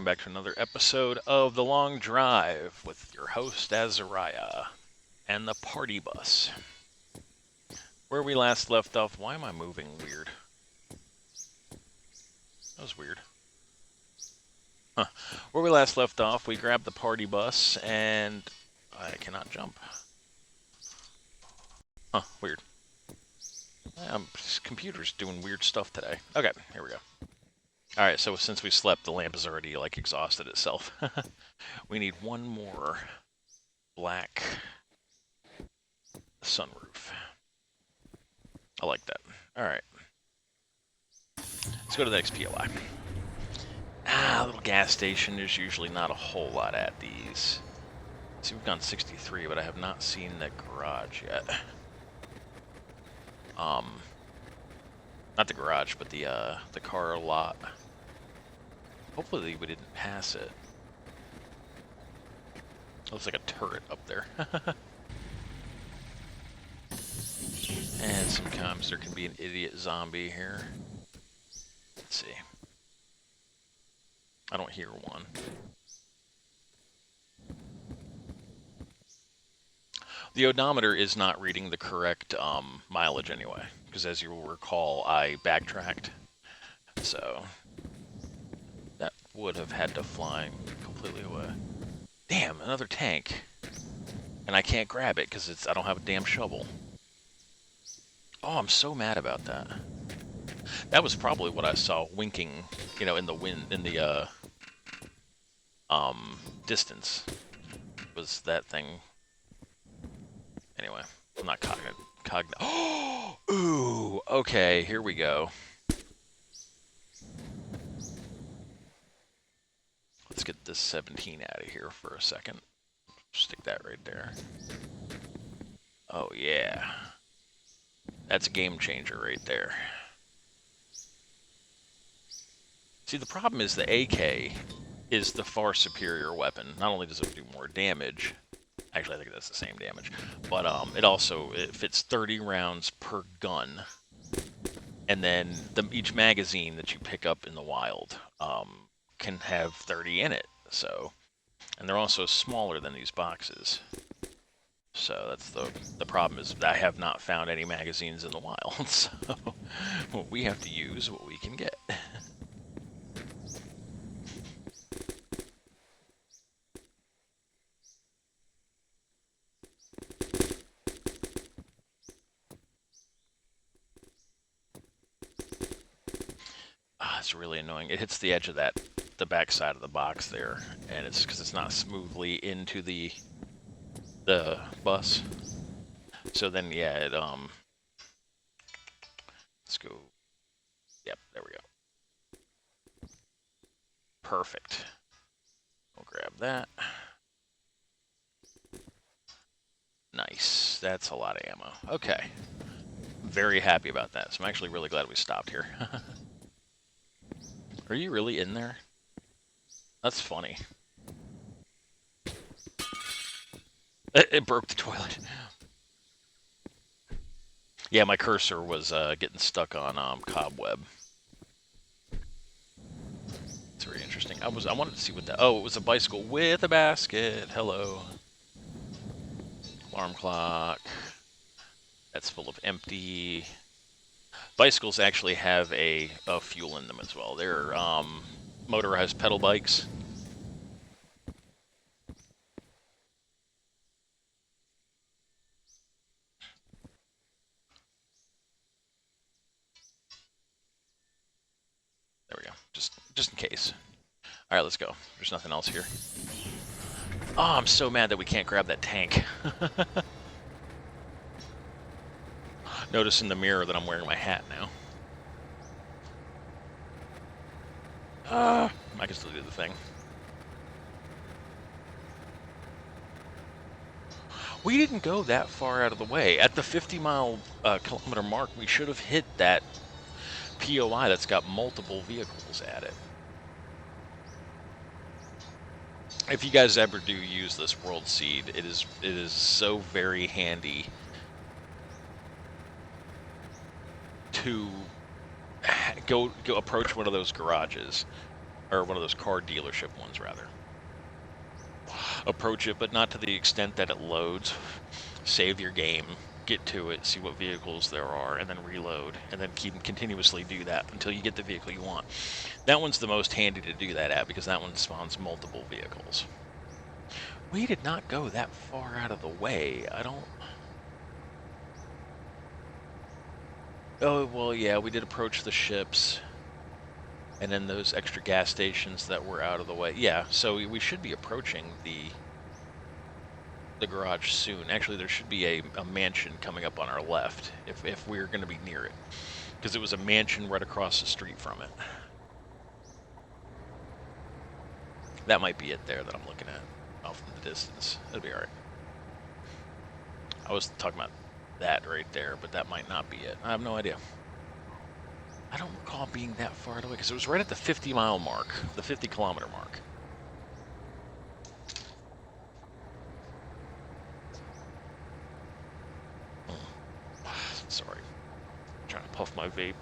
welcome back to another episode of The Long Drive with your host, Azariah, and the party bus. Where we last left off, why am I moving weird? That was weird. Huh. Where we last left off, we grabbed the party bus, and I cannot jump. Huh, weird. This computer's doing weird stuff today. Okay, here we go. Alright, so since we slept, the lamp has already, exhausted itself. We need one more black sunroof. I like that. Alright. Let's go to the next POI. A little gas station. There's usually not a whole lot at these. See, we've gone 63, but I have not seen the garage yet. Not the garage, but the car lot. Hopefully we didn't pass it. Looks like a turret up there. And sometimes there can be an idiot zombie here. Let's see. I don't hear one. The odometer is not reading the correct mileage anyway, because as you will recall, I backtracked. So that would have had to fly completely away. Damn, another tank. And I can't grab it because I don't have a damn shovel. Oh, I'm so mad about that. That was probably what I saw winking, in the wind, in the distance. Was that thing. Anyway, I'm not cognizant. Oh, ooh, okay, here we go. Let's get this 17 out of here for a second. Stick that right there. Oh, yeah. That's a game changer right there. See, the problem is the AK is the far superior weapon. Not only does it do more damage, actually I think that's the same damage, but it fits 30 rounds per gun. And then each magazine that you pick up in the wild can have 30 in it. So, and they're also smaller than these boxes. So that's the problem is I have not found any magazines in the wild. So we have to use what we can get. It's really annoying. It hits the edge of the back side of the box there, and it's because it's not smoothly into the bus. So then, yeah, let's go. Yep, there we go. Perfect. We'll grab that. Nice. That's a lot of ammo. Okay. Very happy about that. So I'm actually really glad we stopped here. Are you really in there? That's funny. It broke the toilet. Yeah, my cursor was getting stuck on cobweb. It's very interesting. I wanted to see what that. Oh, it was a bicycle with a basket. Hello. Alarm clock. That's full of empty. Bicycles actually have a fuel in them as well. They're motorized pedal bikes. There we go. Just in case. All right, let's go. There's nothing else here. Oh, I'm so mad that we can't grab that tank. Notice in the mirror that I'm wearing my hat now. I can still do the thing. We didn't go that far out of the way. At the 50-kilometer mark, we should have hit that POI that's got multiple vehicles at it. If you guys ever do use this World Seed, it is so very handy to go approach one of those garages or one of those car dealership ones rather. Approach it, but not to the extent that it loads. Save your game, get to it, see what vehicles there are, and then reload, and then continuously do that until you get the vehicle you want. That one's the most handy to do that at because that one spawns multiple vehicles. We did not go that far out of the way. I don't... Oh, well, yeah, we did approach the ships. And then those extra gas stations that were out of the way. Yeah, so we should be approaching the garage soon. Actually, there should be a mansion coming up on our left if we're going to be near it. Because it was a mansion right across the street from it. That might be it there that I'm looking at off in the distance. It'll be alright. I was talking about that right there, but that might not be it. I have no idea. I don't recall being that far away because it was right at the 50-mile mark, the 50-kilometer mark. Sorry. I'm trying to puff my vape.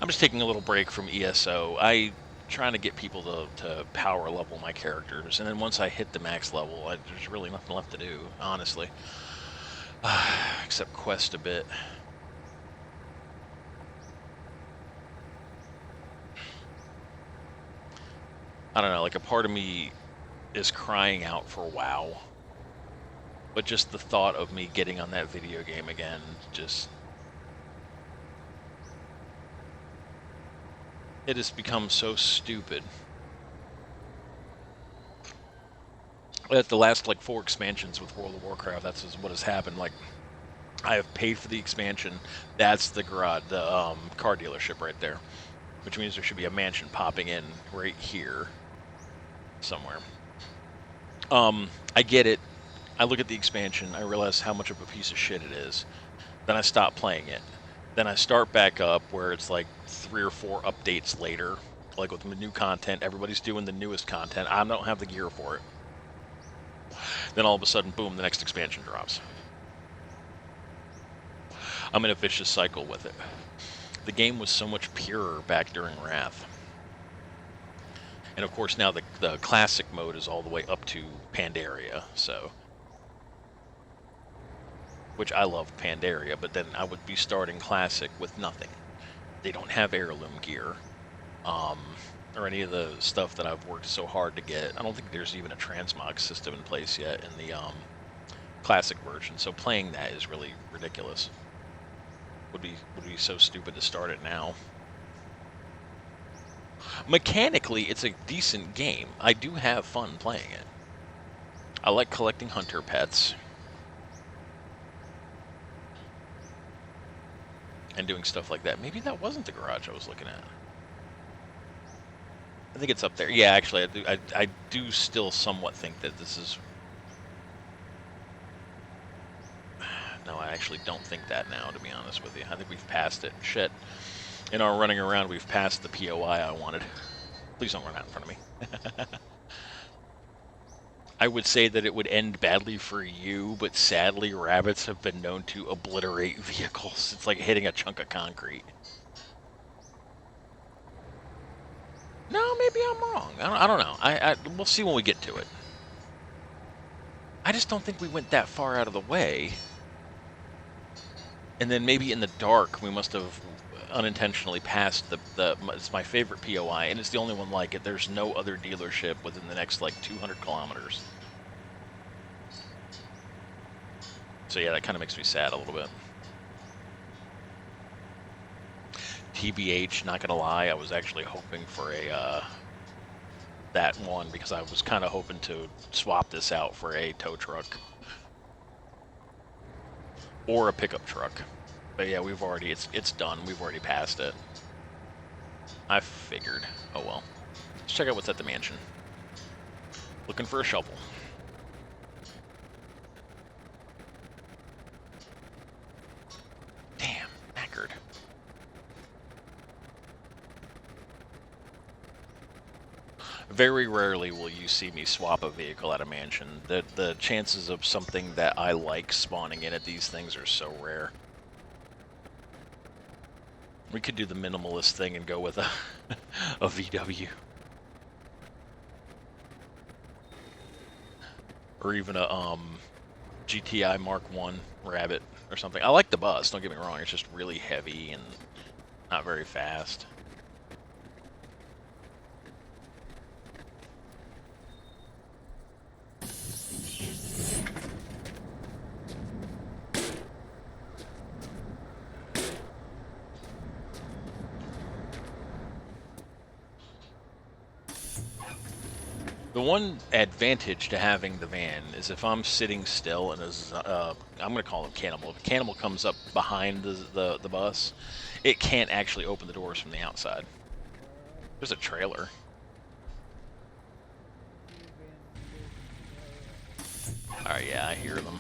I'm just taking a little break from ESO. I'm trying to get people to power level my characters, and then once I hit the max level, there's really nothing left to do, honestly. Except quest a bit. I don't know, like a part of me is crying out for WoW. But just the thought of me getting on that video game again, just... It has become so stupid. At the last, like, 4 expansions with World of Warcraft, that's what has happened. Like, I have paid for the expansion. That's the garage, the car dealership right there. Which means there should be a mansion popping in right here. Somewhere. I get it. I look at the expansion, I realize how much of a piece of shit it is. Then I stop playing it. Then I start back up where it's like 3 or 4 updates later. Like with new content, everybody's doing the newest content. I don't have the gear for it. Then all of a sudden, boom, the next expansion drops. I'm in a vicious cycle with it. The game was so much purer back during Wrath. And of course now the classic mode is all the way up to Pandaria, so... Which I love Pandaria, but then I would be starting Classic with nothing. They don't have heirloom gear, or any of the stuff that I've worked so hard to get. I don't think there's even a transmog system in place yet in the Classic version, so playing that is really ridiculous. Would be so stupid to start it now. Mechanically, it's a decent game. I do have fun playing it. I like collecting hunter pets. And doing stuff like that. Maybe that wasn't the garage I was looking at. I think it's up there. Yeah, actually, I do still somewhat think that this is... No, I actually don't think that now, to be honest with you. I think we've passed it. Shit. In our running around, we've passed the POI I wanted. Please don't run out in front of me. I would say that it would end badly for you, but sadly, rabbits have been known to obliterate vehicles. It's like hitting a chunk of concrete. No, maybe I'm wrong. I don't know. We'll see when we get to it. I just don't think we went that far out of the way. And then maybe in the dark, we must have unintentionally passed it's my favorite POI, and it's the only one like it. There's no other dealership within the next, like, 200 kilometers. So yeah, that kind of makes me sad a little bit. TBH, not gonna lie, I was actually hoping for that one, because I was kind of hoping to swap this out for a tow truck. Or a pickup truck. But yeah, we've already, it's done. We've already passed it. I figured. Oh well. Let's check out what's at the mansion. Looking for a shovel. Damn, knackered. Very rarely will you see me swap a vehicle at a mansion. The chances of something that I like spawning in at these things are so rare. We could do the minimalist thing and go with a a VW. Or even a GTI Mark 1 Rabbit or something. I like the bus, don't get me wrong, it's just really heavy and not very fast. The one advantage to having the van is if I'm sitting still and I'm going to call him Cannibal. If a Cannibal comes up behind the bus, it can't actually open the doors from the outside. There's a trailer. Alright, yeah, I hear them.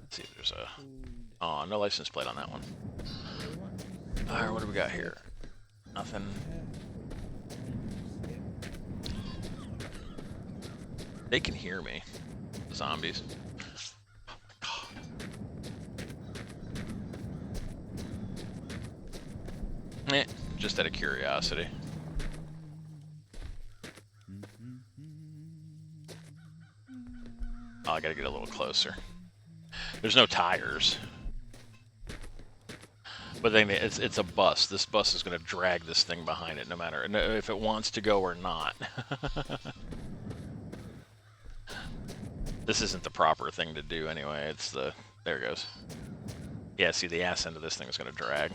Let's see if there's a... Oh, no license plate on that one. Alright, what do we got here? Nothing. They can hear me. The zombies. Oh my god. Just out of curiosity. Oh, I gotta get a little closer. There's no tires. But then it's a bus. This bus is going to drag this thing behind it no matter if it wants to go or not. This isn't the proper thing to do anyway. It's the... There it goes. Yeah, see, the ass end of this thing is going to drag.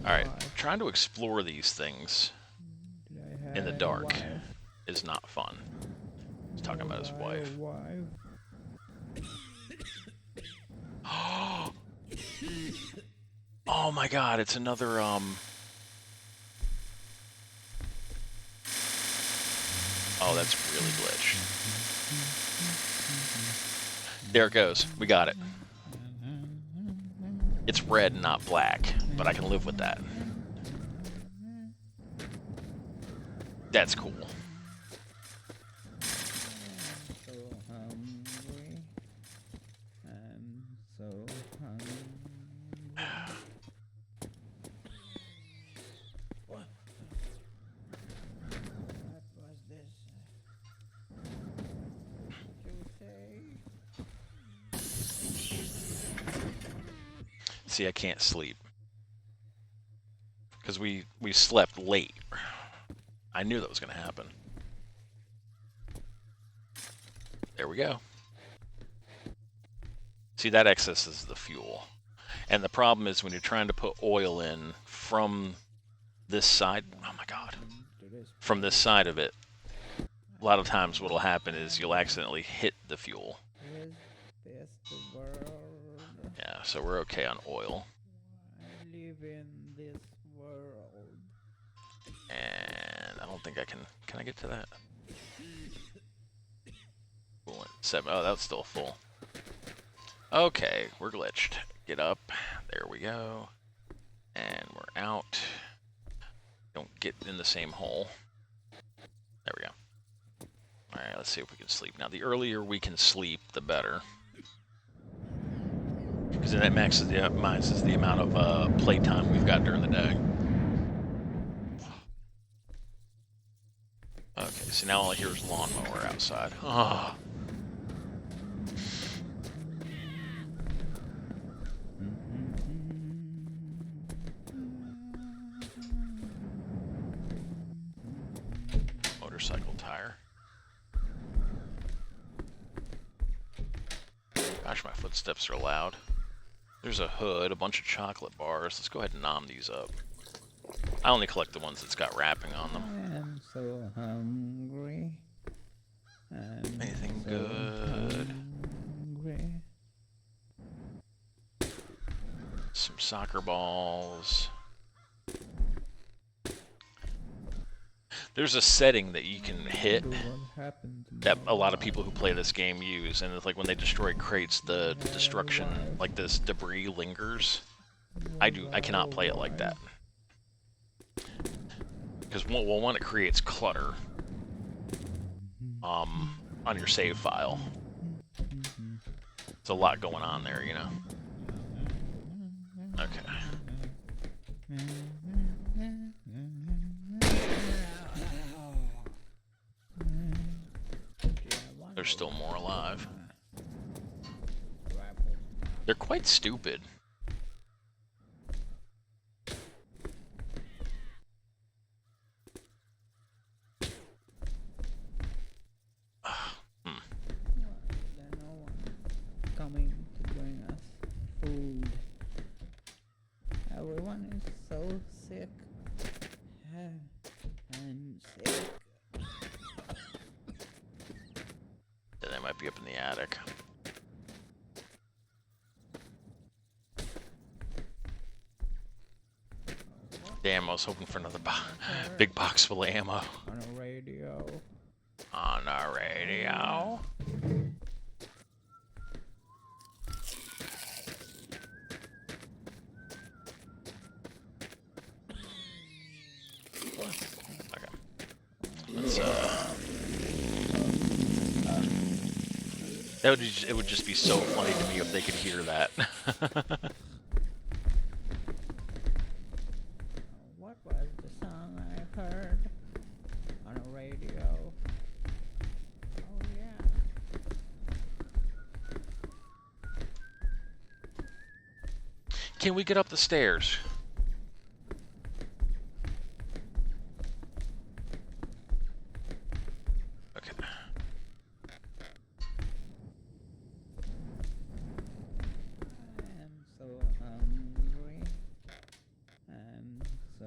Alright, trying to explore these things in the dark is not fun. He's talking about his wife. Oh my god, it's another, Oh, that's really glitched. There it goes. We got it. It's red, not black, but I can live with that. That's cool. See, I can't sleep. Because we slept late. I knew that was going to happen. There we go. See, that excess is the fuel. And the problem is when you're trying to put oil in from this side... Oh my god. From this side of it, a lot of times what will happen is you'll accidentally hit the fuel. Yeah, so we're okay on oil. I live in this world. And I don't think I can... Can I get to that? Cool. 7. Oh, that's still full. Okay, we're glitched. Get up. There we go. And we're out. Don't get in the same hole. There we go. Alright, let's see if we can sleep. Now, the earlier we can sleep, the better. Because then that maximizes the amount of playtime we've got during the day. Okay, so now all I hear is lawnmower outside. Oh. Motorcycle tire. Gosh, my footsteps are loud. There's a hood, a bunch of chocolate bars. Let's go ahead and nom these up. I only collect the ones that's got wrapping on them. I am so hungry. Anything good? Hungry. Some soccer balls. There's a setting that you can hit that a lot of people who play this game use, and it's like when they destroy crates, the destruction, like this debris lingers. I cannot play it like that. Because, well, one, it creates clutter on your save file. It's a lot going on there, you know. Okay. There's still more alive. They're quite stupid. Coming to bring us food. Everyone is so sick. I'm sick. Yeah, they might be up in the attic. Damn, I was hoping for another big box full of ammo. On a radio. On a radio. Okay. Let's it would just be so funny to me if they could hear that. What was the song I heard on a radio? Oh yeah. Can we get up the stairs? Okay. I am so hungry. I'm so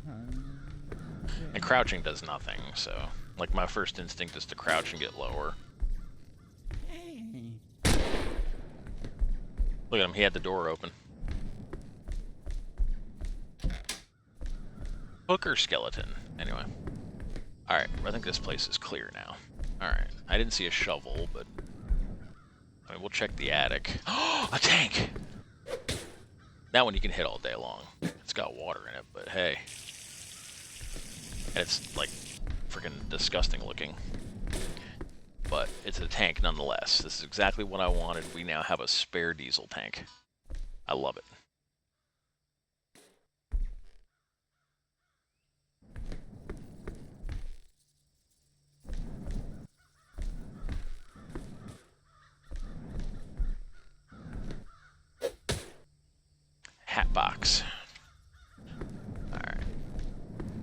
hungry. And crouching does nothing, so like my first instinct is to crouch and get lower. Hey. Look at him, he had the door open. Hooker skeleton. Anyway. Alright, I think this place is clear now. Alright, I didn't see a shovel, but I mean, we'll check the attic. Oh, a tank! That one you can hit all day long. It's got water in it, but hey. And it's like freaking disgusting looking. But it's a tank nonetheless. This is exactly what I wanted. We now have a spare diesel tank. I love it. Hat box. Alright.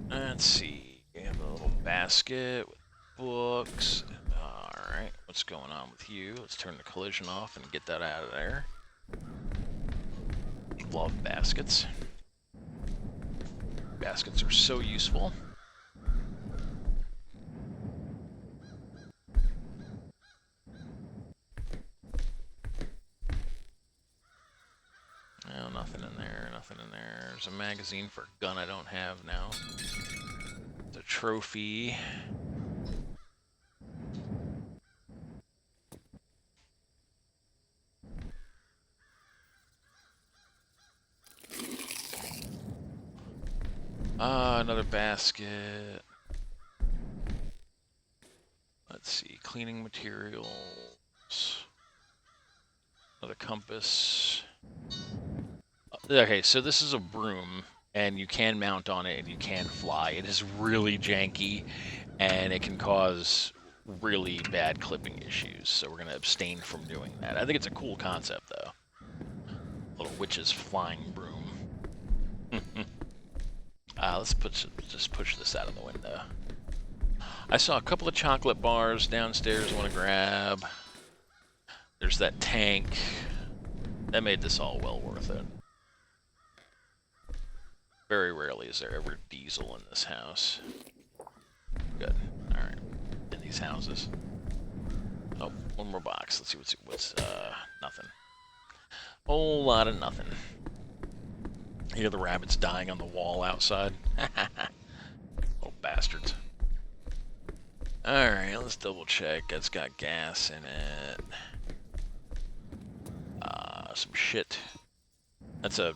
Let's see. We have a little basket with books. Alright. What's going on with you? Let's turn the collision off and get that out of there. Love baskets. Baskets are so useful. No, nothing in there, nothing in there. There's a magazine for a gun I don't have now. The trophy. Another basket. Let's see, cleaning materials. Another compass. Okay, so this is a broom, and you can mount on it and you can fly. It is really janky, and it can cause really bad clipping issues, so we're going to abstain from doing that. I think it's a cool concept, though. Little witch's flying broom. Let's just push this out of the window. I saw a couple of chocolate bars downstairs I want to grab. There's that tank. That made this all well worth it. Very rarely is there ever diesel in this house. Good. Alright. In these houses. Oh, one more box. Let's see what's nothing. Whole lot of nothing. You hear the rabbits dying on the wall outside? Little bastards. Alright, let's double check. It's got gas in it. Some shit. It's a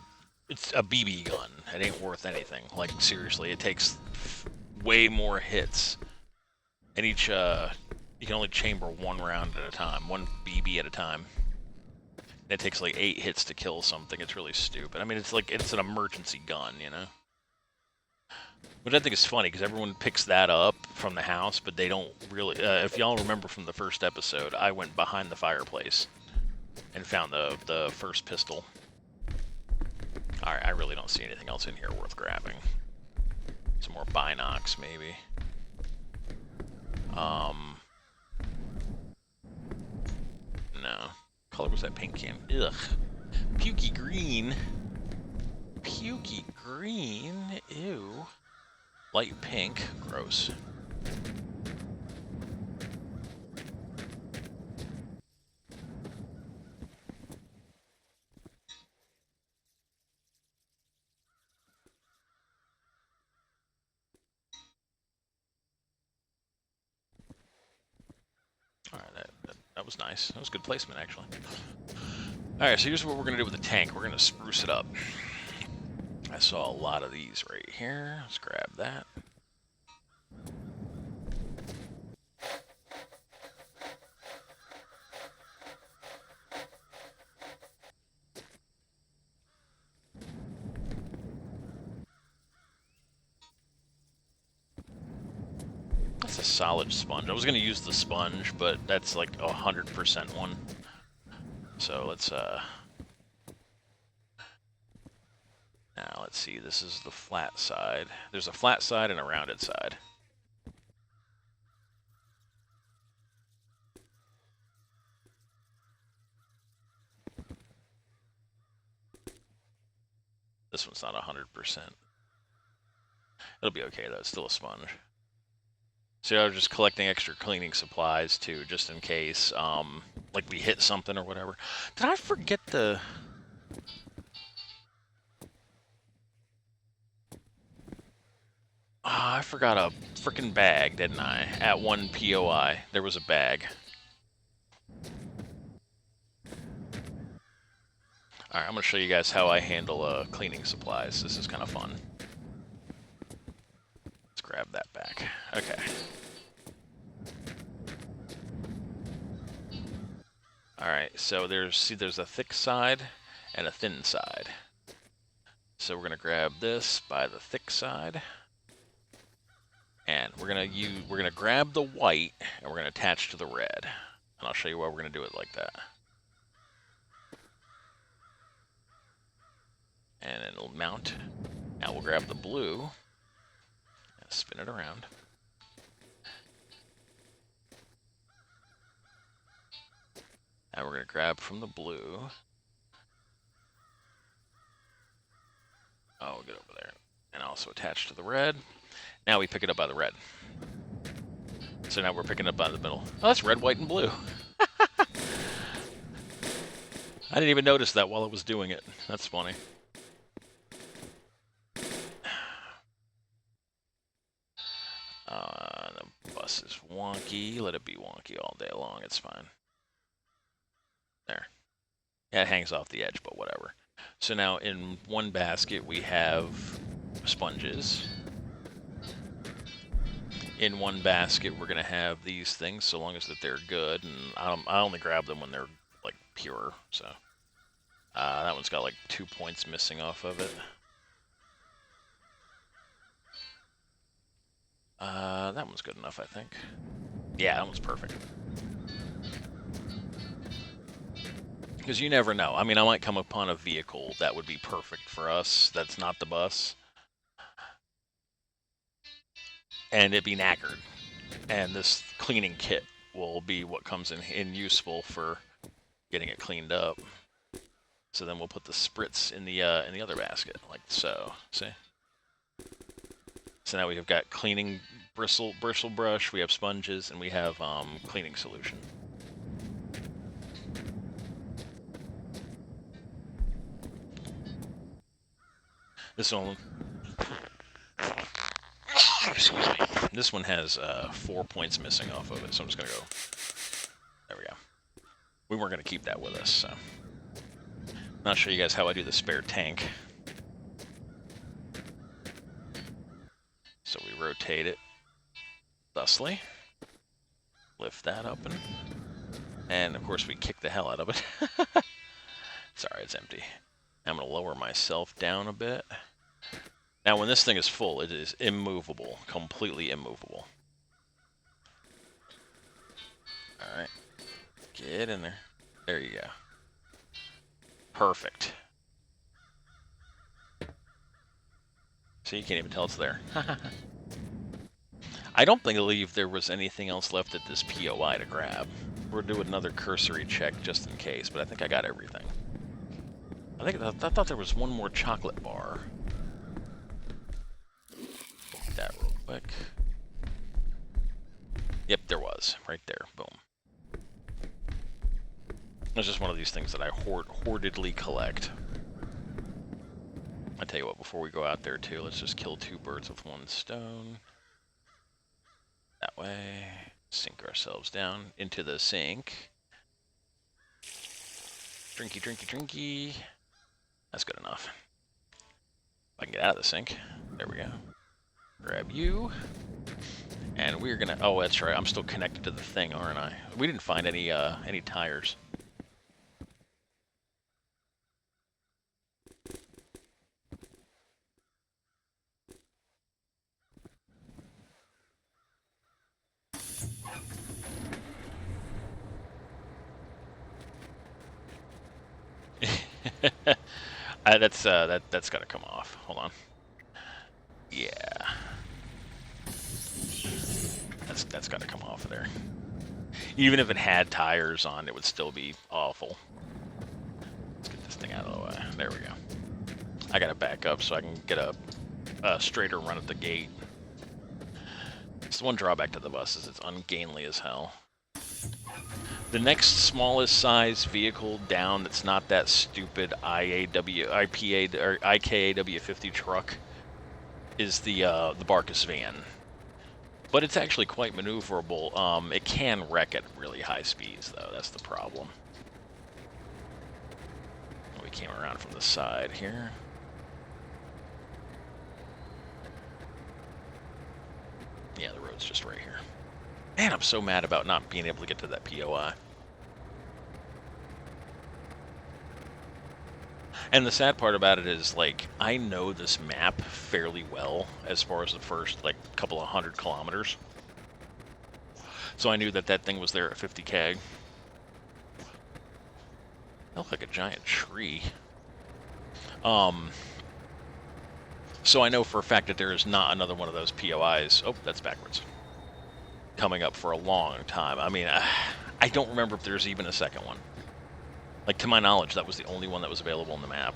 BB gun. It ain't worth anything. Like, seriously, it takes way more hits. And each, you can only chamber one round at a time. One BB at a time. It takes like 8 hits to kill something. It's really stupid. I mean, it's like it's an emergency gun, you know. Which I think is funny because everyone picks that up from the house, but they don't really. If y'all remember from the first episode, I went behind the fireplace and found the first pistol. All right, I really don't see anything else in here worth grabbing. Some more binocs, maybe. No. Color was that paint can? Ugh. Pukey green. Pukey green. Ew. Light pink. Gross. Alright, that was nice. That was good placement, actually. Alright, so here's what we're going to do with the tank. We're going to spruce it up. I saw a lot of these right here. Let's grab that. That's a solid sponge. I was going to use the sponge, but that's like 100% one. So let's, now let's see. This is the flat side. There's a flat side and a rounded side. This one's not 100%. It'll be okay, though. It's still a sponge. So I was just collecting extra cleaning supplies, too, just in case, like we hit something or whatever. Did I forget the... Oh, I forgot a freaking bag, didn't I? At one POI, there was a bag. Alright, I'm going to show you guys how I handle cleaning supplies. This is kind of fun. Let's grab that back. Okay. Alright, so there's a thick side and a thin side. So we're going to grab this by the thick side. And we're going to grab the white and we're going to attach to the red. And I'll show you why we're going to do it like that. And it'll mount. Now we'll grab the blue and spin it around. Now we're going to grab from the blue. Oh, we'll get over there. And also attach to the red. Now we pick it up by the red. So now we're picking it up by the middle. Oh, that's red, white, and blue. I didn't even notice that while I was doing it. That's funny. The bus is wonky. Let it be wonky all day long. It's fine. There. Yeah, it hangs off the edge, but whatever. So now in one basket we have sponges. In one basket we're going to have these things, so long as that they're good. And I only grab them when they're like pure. So that one's got like 2 points missing off of it. That one's good enough, I think. Yeah, that one's perfect. Because you never know. I mean, I might come upon a vehicle that would be perfect for us. That's not the bus. And it'd be knackered. And this cleaning kit will be what comes in useful for getting it cleaned up. So then we'll put the spritz in the other basket, like so. See? So now we have got cleaning bristle brush, we have sponges, and we have cleaning solution. This one, excuse me. This one has 4 points missing off of it, so I'm just gonna go. There we go. We weren't gonna keep that with us, so. I'll show you guys how I do the spare tank. So we rotate it thusly, lift that up, and of course we kick the hell out of it. Sorry, it's empty. I'm going to lower myself down a bit. Now, when this thing is full, it is immovable. Completely immovable. Alright. Get in there. There you go. Perfect. So you can't even tell it's there. I don't believe there was anything else left at this POI to grab. We'll do another cursory check just in case, but I think I got everything. I thought there was one more chocolate bar. Get that real quick. Yep, there was. Right there. Boom. It's just one of these things that I hoardedly collect. I tell you what, before we go out there too, let's just kill 2 birds with 1 stone. That way. Sink ourselves down into the sink. Drinky, drinky, drinky. That's good enough. If I can get out of the sink. There we go. Grab you. And we're gonna... Oh, that's right. I'm still connected to the thing, aren't I? We didn't find any tires. That's gotta come off. Hold on. Yeah. That's gotta come off of there. Even if it had tires on, it would still be awful. Let's get this thing out of the way. There we go. I gotta back up so I can get a straighter run at the gate. It's the one drawback to the bus is it's ungainly as hell. The next smallest size vehicle down that's not that stupid IPA or IKAW50 truck is the Barkus van. But it's actually quite maneuverable. It can wreck at really high speeds, though. That's the problem. We came around from the side here. Yeah, the road's just right here. Man, I'm so mad about not being able to get to that POI. And the sad part about it is, like, I know this map fairly well as far as the first, like, couple of 100 kilometers. So I knew that that thing was there at 50K. That looked like a giant tree. So I know for a fact that there is not another one of those POIs. Oh, that's backwards. Coming up for a long time. I mean, I don't remember if there's even a second one. Like, to my knowledge, that was the only one that was available on the map.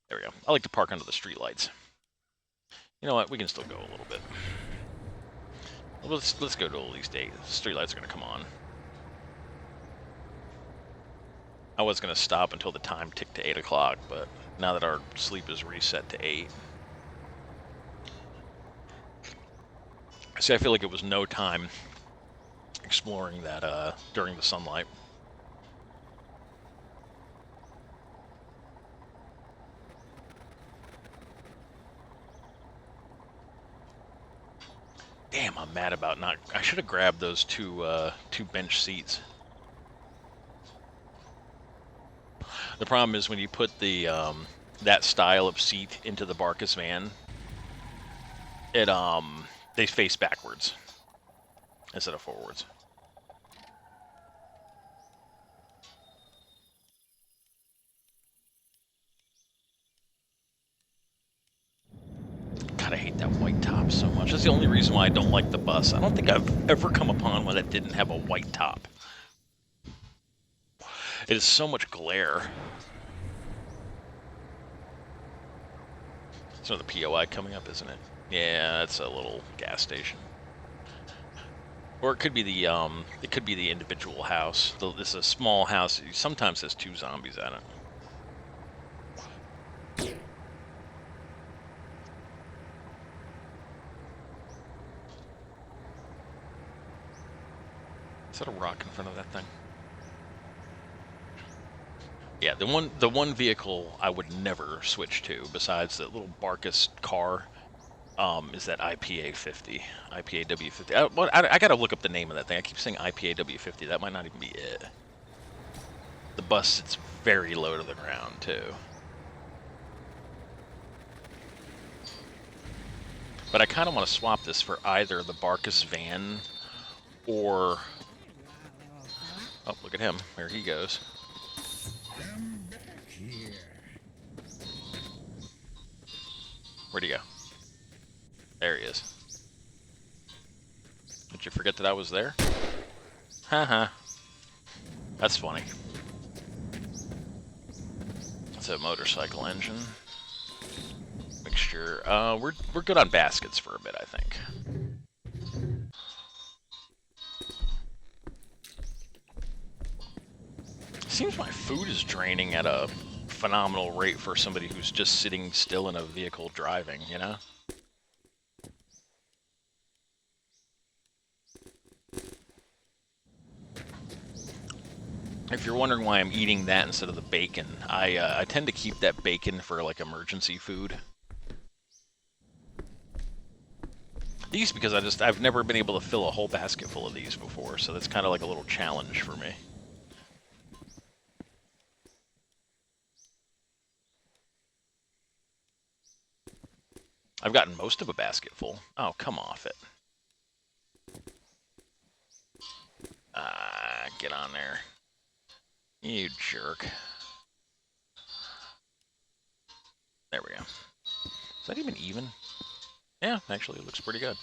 There we go. I like to park under the streetlights. You know what? We can still go a little bit. Let's go to at least 8. The streetlights are going to come on. I was going to stop until the time ticked to 8 o'clock, but now that our sleep is reset to 8. See, I feel like it was no time exploring that during the sunlight. Damn, I'm mad about not... I should have grabbed those two bench seats. The problem is when you put the that style of seat into the Barkus van, it they face backwards instead of forwards. God, I hate that white top so much. That's the only reason why I don't like the bus. I don't think I've ever come upon one that didn't have a white top. It is so much glare. It's another POI coming up, isn't it? Yeah, that's a little gas station. Or it could be the individual house. This is a small house. It sometimes has 2 zombies at it. Is that a rock in front of that thing? Yeah, the one vehicle I would never switch to, besides that little Barkus car, is that IPA50, IPAW50. I gotta look up the name of that thing. I keep saying IPAW50. That might not even be it. The bus sits very low to the ground too. But I kind of want to swap this for either the Barkus van or... Oh, look at him. There he goes. Come back here. Where'd he go? There he is. Did you forget that I was there? Haha. That's funny. It's a motorcycle engine. Mixture. We're good on baskets for a bit, I think. Seems my food is draining at a phenomenal rate for somebody who's just sitting still in a vehicle driving, you know? If you're wondering why I'm eating that instead of the bacon, I tend to keep that bacon for like emergency food. These because I've never been able to fill a whole basket full of these before, so that's kind of like a little challenge for me. I've gotten most of a basket full. Oh, come off it. Get on there. You jerk. There we go. Is that even? Yeah, actually, it looks pretty good.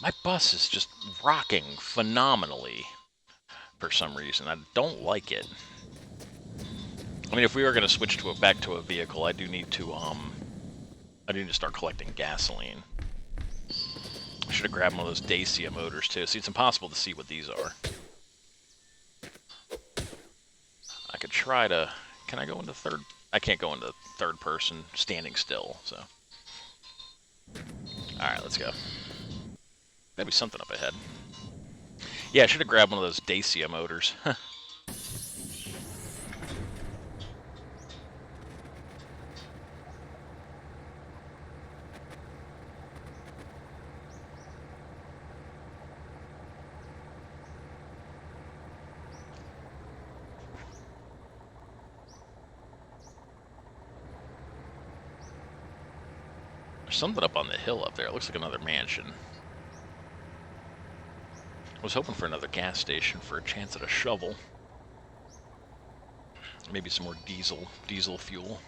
My bus is just rocking phenomenally for some reason. I don't like it. I mean, if we are going to switch to back to a vehicle, I do need to start collecting gasoline. I should have grabbed one of those Dacia motors too. See, it's impossible to see what these are. I could try to... Can I go into third? I can't go into third person standing still, so... Alright, let's go. Gotta be something up ahead. Yeah, I should have grabbed one of those Dacia motors. There's something up on the hill up there. It looks like another mansion. I was hoping for another gas station for a chance at a shovel. Maybe some more diesel fuel.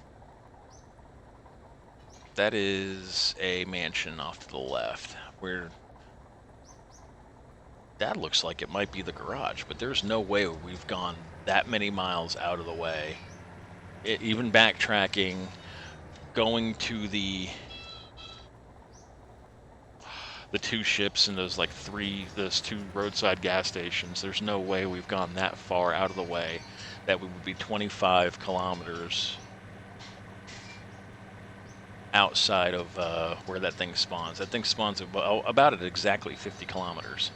That is a mansion off to the left. Where that looks like it might be the garage, but there's no way we've gone that many miles out of the way. Even backtracking, going to the two ships and those those two roadside gas stations. There's no way we've gone that far out of the way that we would be 25 kilometers outside of where that thing spawns. That thing spawns about at exactly 50 kilometers.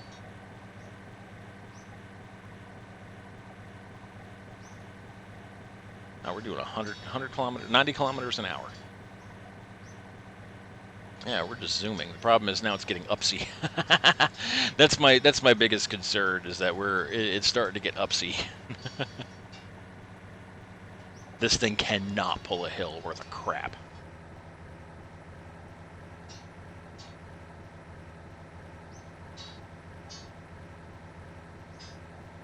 Now we're doing 100 kilometers, 90 kilometers an hour. Yeah, we're just zooming. The problem is now it's getting upsy. That's my biggest concern, is that it's starting to get upsy. This thing cannot pull a hill worth of crap.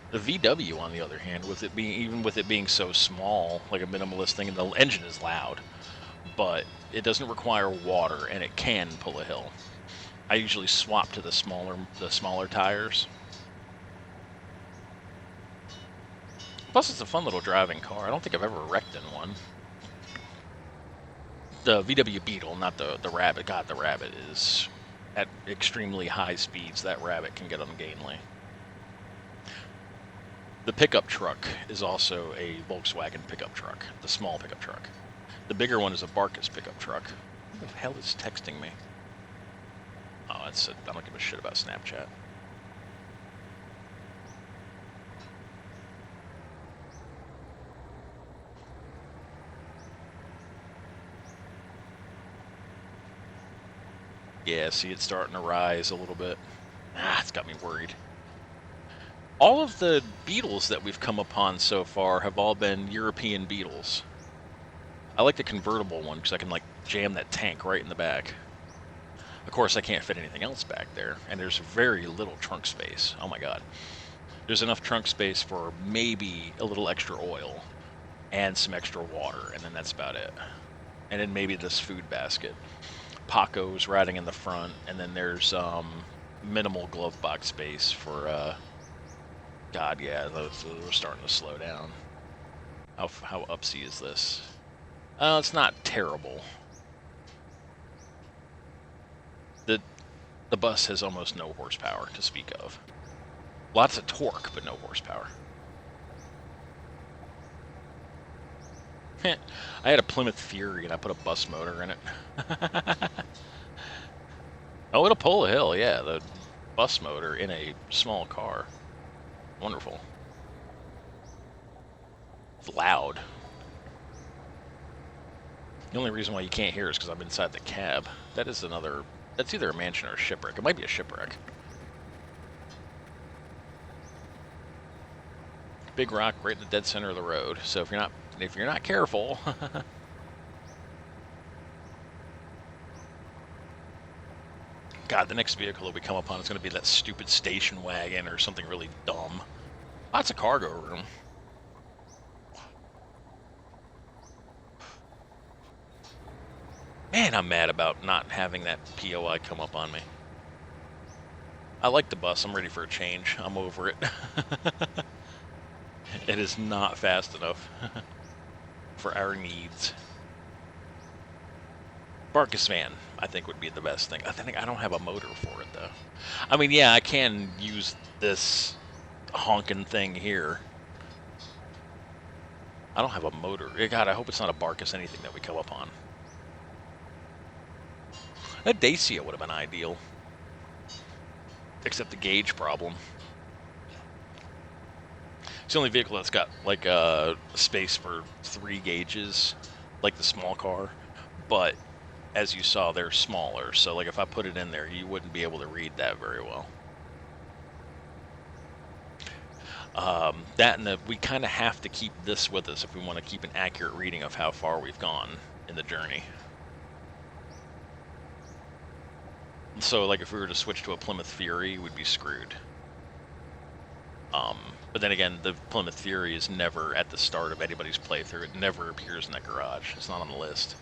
The VW, on the other hand, even with it being so small, like a minimalist thing, and the engine is loud, but it doesn't require water, and it can pull a hill. I usually swap to the smaller tires. Plus, it's a fun little driving car. I don't think I've ever wrecked in one. The VW Beetle, not the Rabbit. God, the Rabbit is at extremely high speeds. That Rabbit can get ungainly. The pickup truck is also a Volkswagen pickup truck, the small pickup truck. The bigger one is a Barkus pickup truck. Who the hell is texting me? Oh, I don't give a shit about Snapchat. Yeah, see it starting to rise a little bit. It's got me worried. All of the beetles that we've come upon so far have all been European beetles. I like the convertible one because I can like jam that tank right in the back. Of course, I can't fit anything else back there, and there's very little trunk space. Oh my god. There's enough trunk space for maybe a little extra oil and some extra water, and then that's about it. And then maybe this food basket. Paco's riding in the front, and then there's minimal glove box space for God, yeah, those are starting to slow down. How upsy is this? It's not terrible. The bus has almost no horsepower to speak of. Lots of torque, but no horsepower. I had a Plymouth Fury and I put a bus motor in it. Oh, it'll pull a hill, yeah. The bus motor in a small car. Wonderful. It's loud. The only reason why you can't hear is because I'm inside the cab. That is another... That's either a mansion or a shipwreck. It might be a shipwreck. Big rock right in the dead center of the road. So if you're not careful... God, the next vehicle that we come upon is going to be that stupid station wagon or something really dumb. Lots of cargo room. Man, I'm mad about not having that POI come up on me. I like the bus. I'm ready for a change. I'm over it. It is not fast enough for our needs. Barcus van, I think, would be the best thing. I don't have a motor for it, though. I mean, yeah, I can use this honking thing here. I don't have a motor. God, I hope it's not a Barcus anything that we come upon. A Dacia would have been ideal. Except the gauge problem. It's the only vehicle that's got, like, space for 3 gauges, like the small car. But, as you saw, they're smaller. So, like, if I put it in there, you wouldn't be able to read that very well. That and we kind of have to keep this with us if we want to keep an accurate reading of how far we've gone in the journey. So, like, if we were to switch to a Plymouth Fury, we'd be screwed. But then again, the Plymouth Fury is never at the start of anybody's playthrough. It never appears in that garage. It's not on the list.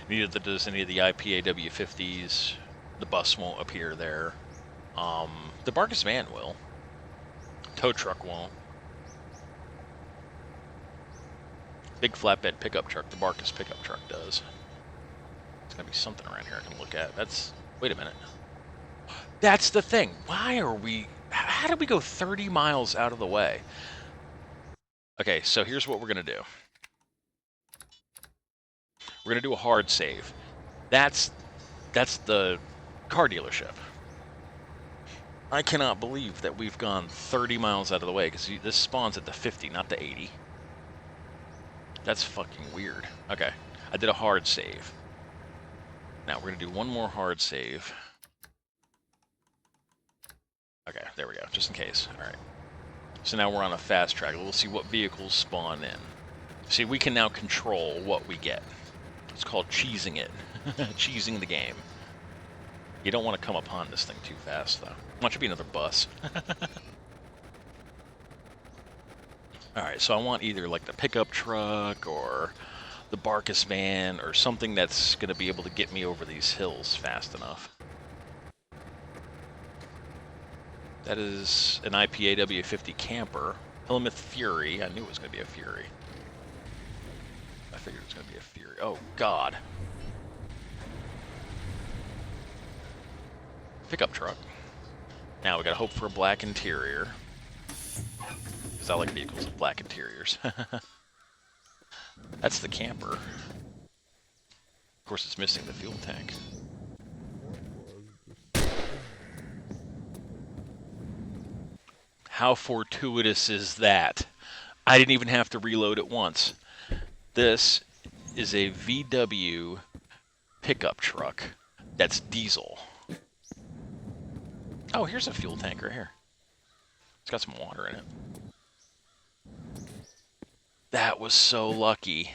Neither does any of the IPAW50s. The bus won't appear there. The Barcus van will. Tow truck won't. Big flatbed pickup truck. The Barcus pickup truck does. There's gotta be something around here I can look at. Wait a minute. That's the thing. Why are we... How did we go 30 miles out of the way? Okay, so here's what we're going to do. We're going to do a hard save. That's the car dealership. I cannot believe that we've gone 30 miles out of the way, because this spawns at the 50, not the 80. That's fucking weird. Okay, I did a hard save. Now, we're going to do one more hard save. Okay, there we go, just in case. Alright. So now we're on a fast track. We'll see what vehicles spawn in. See, we can now control what we get. It's called cheesing it. Cheesing the game. You don't want to come upon this thing too fast, though. Watch it be another bus. Alright, so I want either like the pickup truck or the Barcus van or something that's going to be able to get me over these hills fast enough. That is an IPAW50 camper. Plymouth Fury. I knew it was going to be a Fury. I figured it was going to be a Fury. Oh, God. Pickup truck. Now we got to hope for a black interior. Because I like vehicles with black interiors. That's the camper. Of course, it's missing the fuel tank. How fortuitous is that? I didn't even have to reload it once. This is a VW pickup truck That's diesel. Oh, here's a fuel tank right here. It's got some water in it. That was so lucky.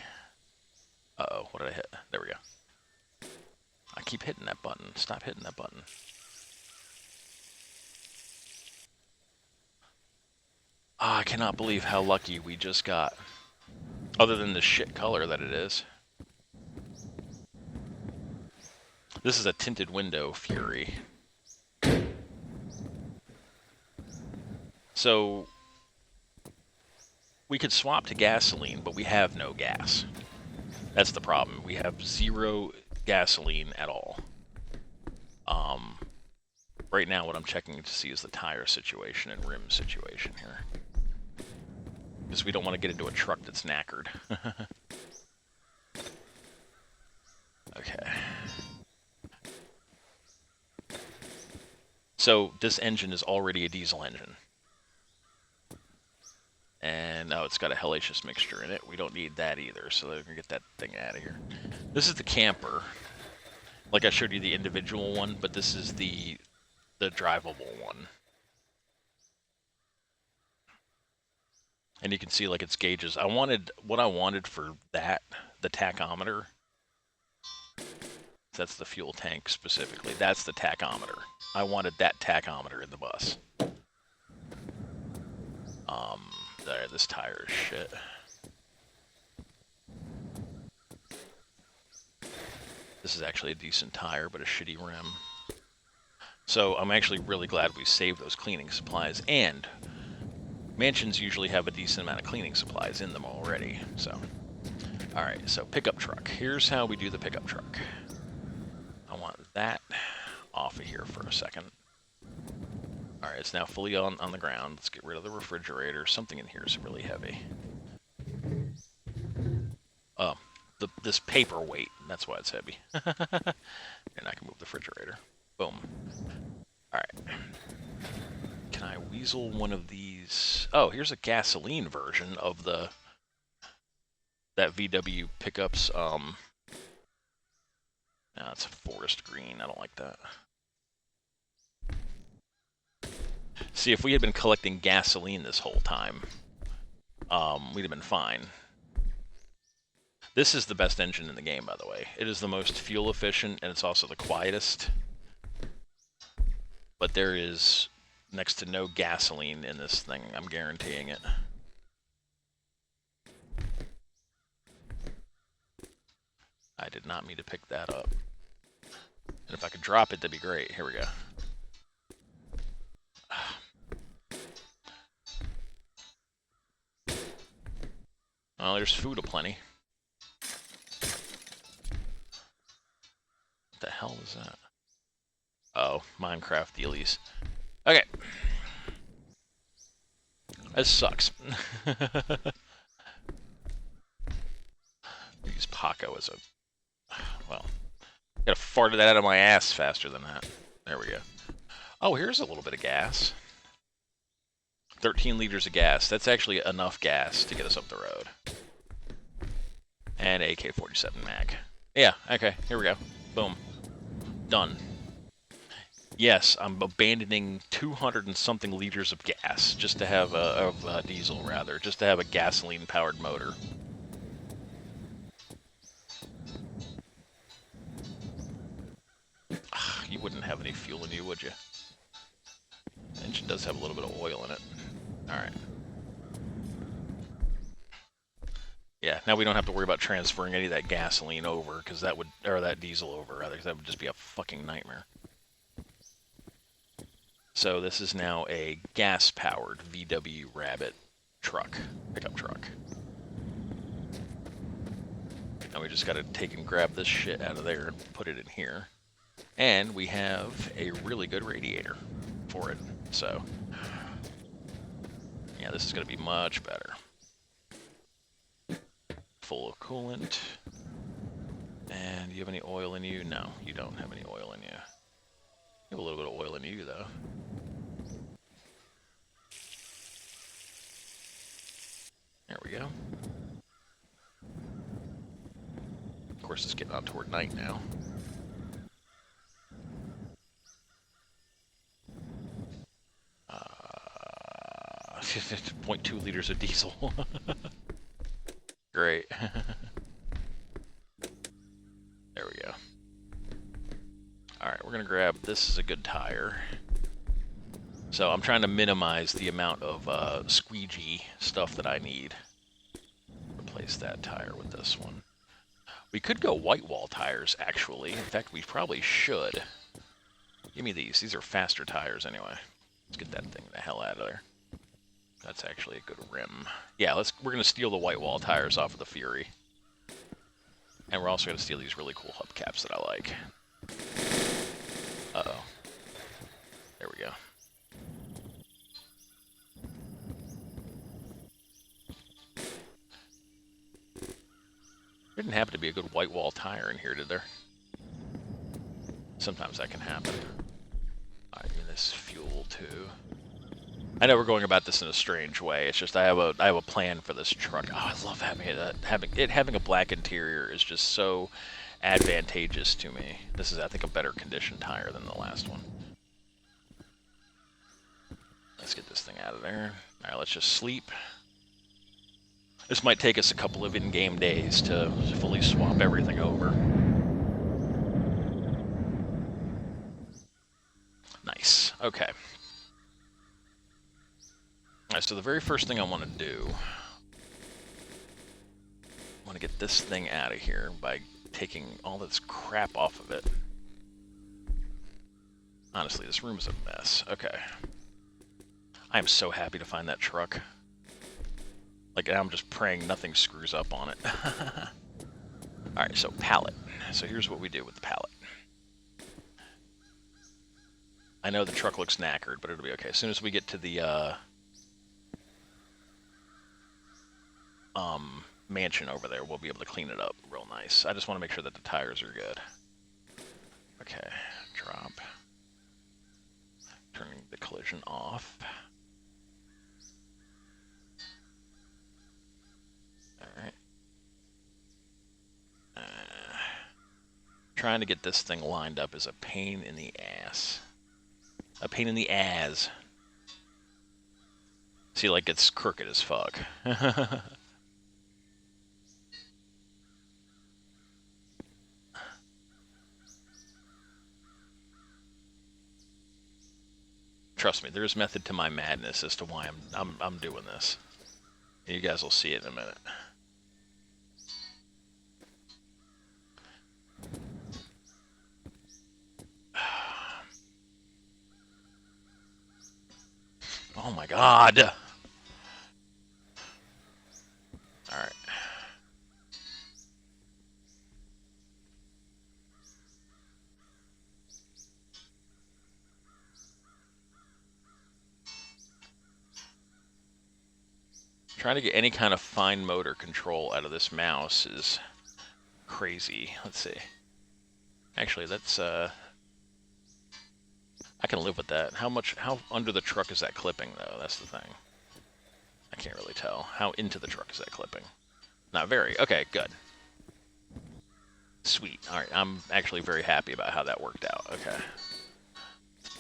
Uh-oh, what did I hit? There we go. I keep hitting that button. Stop hitting that button. Oh, I cannot believe how lucky we just got. Other than the shit color that it is. This is a tinted window Fury. So, we could swap to gasoline, but we have no gas. That's the problem. We have 0 gasoline at all. Right now what I'm checking to see is the tire situation and rim situation here. Because we don't want to get into a truck that's knackered. Okay. So this engine is already a diesel engine. And now it's got a hellacious mixture in it. We don't need that either, so they're going to get that thing out of here. This is the camper. Like I showed you the individual one, but this is the drivable one. And you can see like its gauges. What I wanted for that, the tachometer. That's the fuel tank specifically. That's the tachometer. I wanted that tachometer in the bus. There, this tire is shit. This is actually a decent tire, but a shitty rim. So I'm actually really glad we saved those cleaning supplies, and mansions usually have a decent amount of cleaning supplies in them already, so. Alright, so pickup truck. Here's how we do the pickup truck. I want that off of here for a second. Alright, it's now fully on the ground. Let's get rid of the refrigerator. Something in here is really heavy. This paperweight. That's why it's heavy. And I can move the refrigerator. Boom. Alright. Can I weasel one of these? Oh, here's a gasoline version of that VW pickups. No, it's forest green. I don't like that. See, if we had been collecting gasoline this whole time, we'd have been fine. This is the best engine in the game, by the way. It is the most fuel efficient, and it's also the quietest. But there is next to no gasoline in this thing. I'm guaranteeing it. I did not mean to pick that up. And if I could drop it, that'd be great. Here we go. Well, there's food aplenty. What the hell was that? Oh, Minecraft dealies. Okay. This sucks. Use Paco as a... Well, gotta fart that out of my ass faster than that. There we go. Oh, here's a little bit of gas. 13 liters of gas. That's actually enough gas to get us up the road. And AK-47 mag. Yeah, okay, here we go. Boom. Done. Yes, I'm abandoning 200 and something liters of gas just to have diesel, rather, just to have a gasoline-powered motor. You wouldn't have any fuel in you, would you? The engine does have a little bit of oil in it. Alright. Yeah, now we don't have to worry about transferring any of that gasoline over, because that would, or that diesel over, rather, because that would just be a fucking nightmare. So this is now a gas-powered VW Rabbit truck, pickup truck. Now we just gotta take and grab this shit out of there and put it in here. And we have a really good radiator for it, so yeah, this is gonna be much better. Full of coolant. And do you have any oil in you? No, you don't have any oil in you. You have a little bit of oil in you, though. There we go. Of course, it's getting on toward night now. 0.2 liters of diesel. Great. There we go. Alright, we're going to grab, this is a good tire. So I'm trying to minimize the amount of squeegee stuff that I need. Replace that tire with this one. We could go white wall tires, actually. In fact, we probably should. Give me these. These are faster tires anyway. Let's get that thing the hell out of there. That's actually a good rim. Yeah, we're going to steal the white wall tires off of the Fury. And we're also going to steal these really cool hubcaps that I like. Uh-oh. There we go. There didn't happen to be a good white wall tire in here, did there? Sometimes that can happen. Alright, give me this fuel too. I know we're going about this in a strange way. It's just I have a plan for this truck. Oh, I love having a black interior is just so advantageous to me. This is, I think, a better condition tire than the last one. Let's get this thing out of there. All right, let's just sleep. This might take us a couple of in-game days to fully swap everything over. Nice. Okay. Alright, so the very first thing I want to do, I want to get this thing out of here by taking all this crap off of it. Honestly, this room is a mess. Okay. I am so happy to find that truck. Like, I'm just praying nothing screws up on it. Alright, so pallet. So here's what we do with the pallet. I know the truck looks knackered, but it'll be okay. As soon as we get to the, mansion over there, we'll be able to clean it up real nice. I just want to make sure that the tires are good. Okay, drop. Turning the collision off. Alright. Trying to get this thing lined up is a pain in the ass. A pain in the ass. See, like, it's crooked as fuck. Trust me, there's method to my madness as to why I'm doing this. You guys will see it in a minute. Oh my god! Alright. Trying to get any kind of fine motor control out of this mouse is crazy. Let's see. Actually, that's, I can live with that. How under the truck is that clipping, though? That's the thing. I can't really tell. How into the truck is that clipping? Not very. Okay, good. Sweet. Alright, I'm actually very happy about how that worked out. Okay.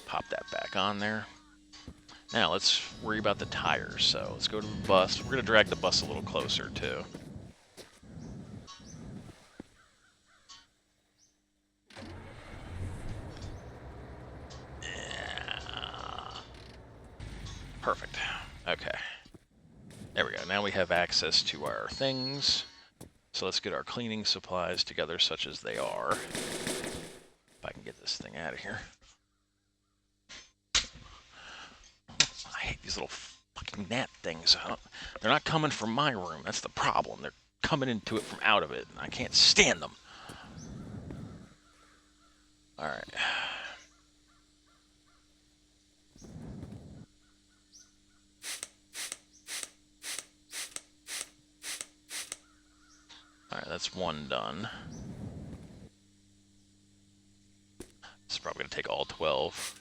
Pop that back on there. Now, let's worry about the tires. So, let's go to the bus. We're going to drag the bus a little closer, too. Perfect. Okay. There we go. Now we have access to our things. So let's get our cleaning supplies together such as they are. If I can get this thing out of here. I hate these little fucking gnat things. They're not coming from my room. That's the problem. They're coming into it from out of it, and I can't stand them. Alright. Alright, that's one done. This is probably going to take all 12.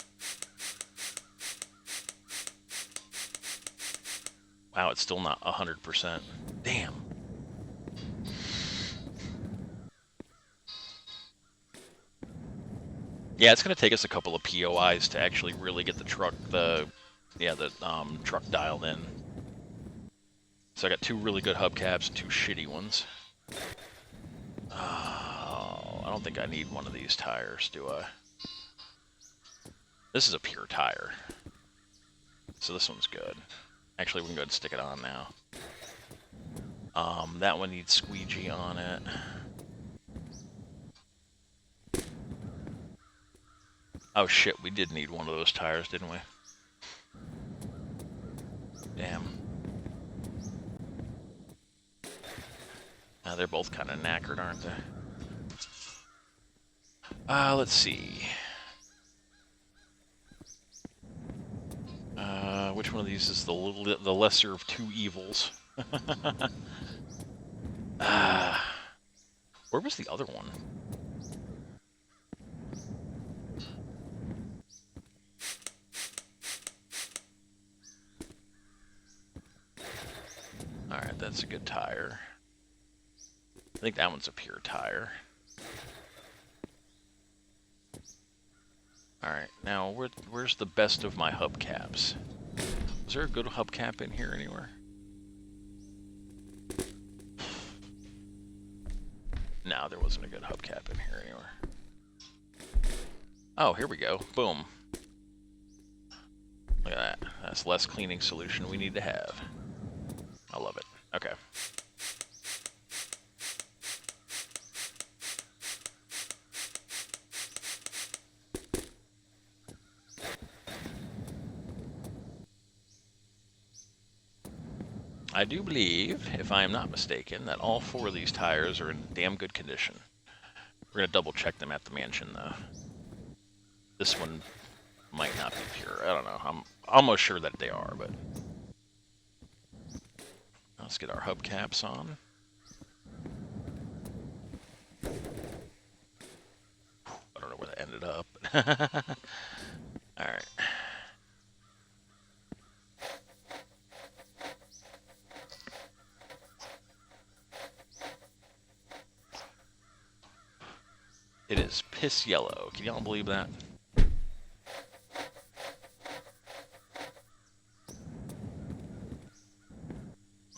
Wow, it's still not 100%. Damn. Yeah, it's going to take us a couple of POIs to actually really get the truck, the Yeah, the truck dialed in. So I got 2 really good hubcaps, 2 shitty ones. Oh, I don't think I need one of these tires, do I? This is a pure tire. So this one's good. Actually, we can go ahead and stick it on now. That one needs squeegee on it. Oh shit, we did need one of those tires, didn't we? Damn. They're both kind of knackered, aren't they? Let's see. Which one of these is the lesser of 2 evils? Where was the other one? Alright, that's a good tire. I think that one's a pure tire. Alright, now where's the best of my hubcaps? Was there a good hubcap in here anywhere? No, there wasn't a good hubcap in here anywhere. Oh, here we go. Boom. Look at that. That's less cleaning solution we need to have. I love it. Okay. I do believe, if I am not mistaken, that all 4 of these tires are in damn good condition. We're going to double check them at the mansion, though. This one might not be pure. I don't know. I'm almost sure that they are, but... Let's get our hubcaps on. I don't know where that ended up. Alright. It is piss yellow. Can y'all believe that?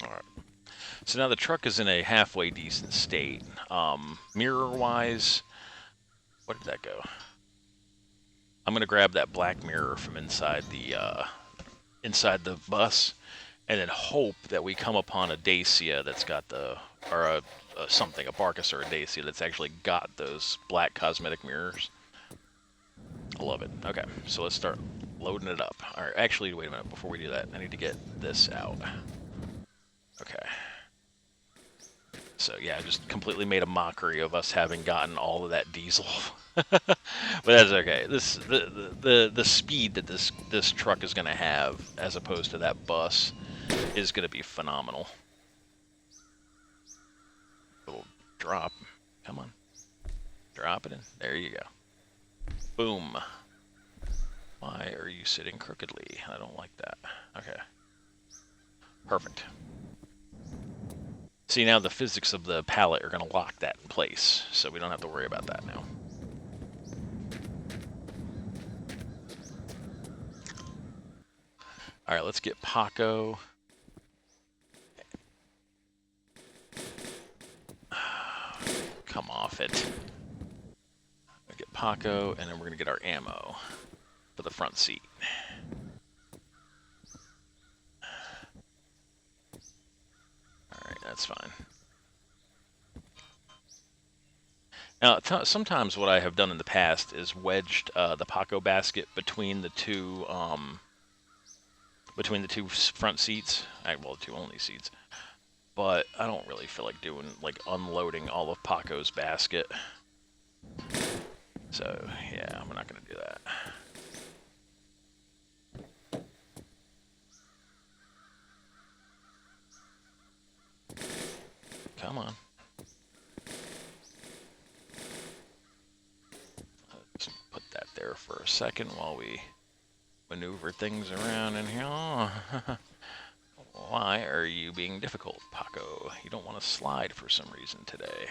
Alright. So now the truck is in a halfway decent state. Mirror-wise, where did that go? I'm gonna grab that black mirror from inside the bus, and then hope that we come upon a Dacia that's got a Barcus or a Dacia that's actually got those black cosmetic mirrors. I love it. Okay, so let's start loading it up. All right, actually, wait a minute. Before we do that, I need to get this out. Okay. So yeah, I just completely made a mockery of us having gotten all of that diesel. But that's okay. The speed that this truck is going to have, as opposed to that bus, is going to be phenomenal. Little drop. Come on. Drop it in. There you go. Boom. Why are you sitting crookedly? I don't like that. Okay. Perfect. See, now the physics of the pallet are going to lock that in place, so we don't have to worry about that now. All right, let's get Paco. Come off it. Get Paco, and then we're going to get our ammo for the front seat. Alright, that's fine. Now, sometimes what I have done in the past is wedged the Paco basket between the two front seats. Well, the 2 only seats. But I don't really feel like unloading all of Paco's basket. So, yeah, we're not going to do that. Come on. Let's put that there for a second while we maneuver things around in here. Why are you being difficult, Paco? You don't want to slide for some reason today.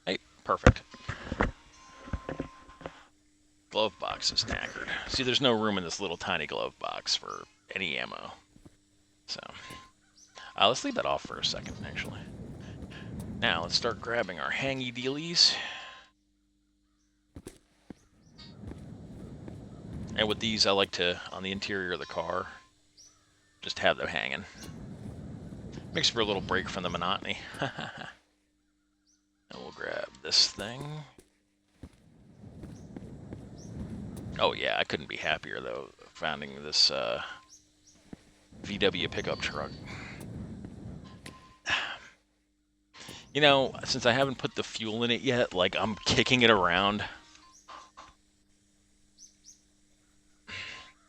Hey, perfect. glove box is knackered. See, there's no room in this little tiny glove box for any ammo. So, let's leave that off for a second, actually. Now, let's start grabbing our hangy dealies. And with these, I like to, on the interior of the car, just have them hanging. Makes for a little break from the monotony. And we'll grab this thing. Oh yeah, I couldn't be happier, though, finding this VW pickup truck. You know, since I haven't put the fuel in it yet, like, I'm kicking it around.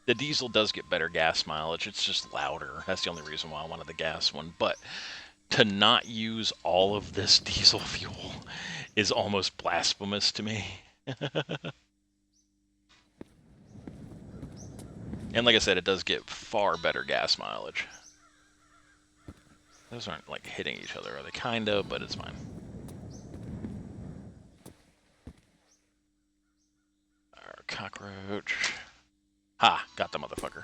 The diesel does get better gas mileage. It's just louder. That's the only reason why I wanted the gas one. But to not use all of this diesel fuel is almost blasphemous to me. And like I said, it does get far better gas mileage. Those aren't, like, hitting each other, are they? Kinda, but it's fine. Our cockroach. Ha! Got the motherfucker.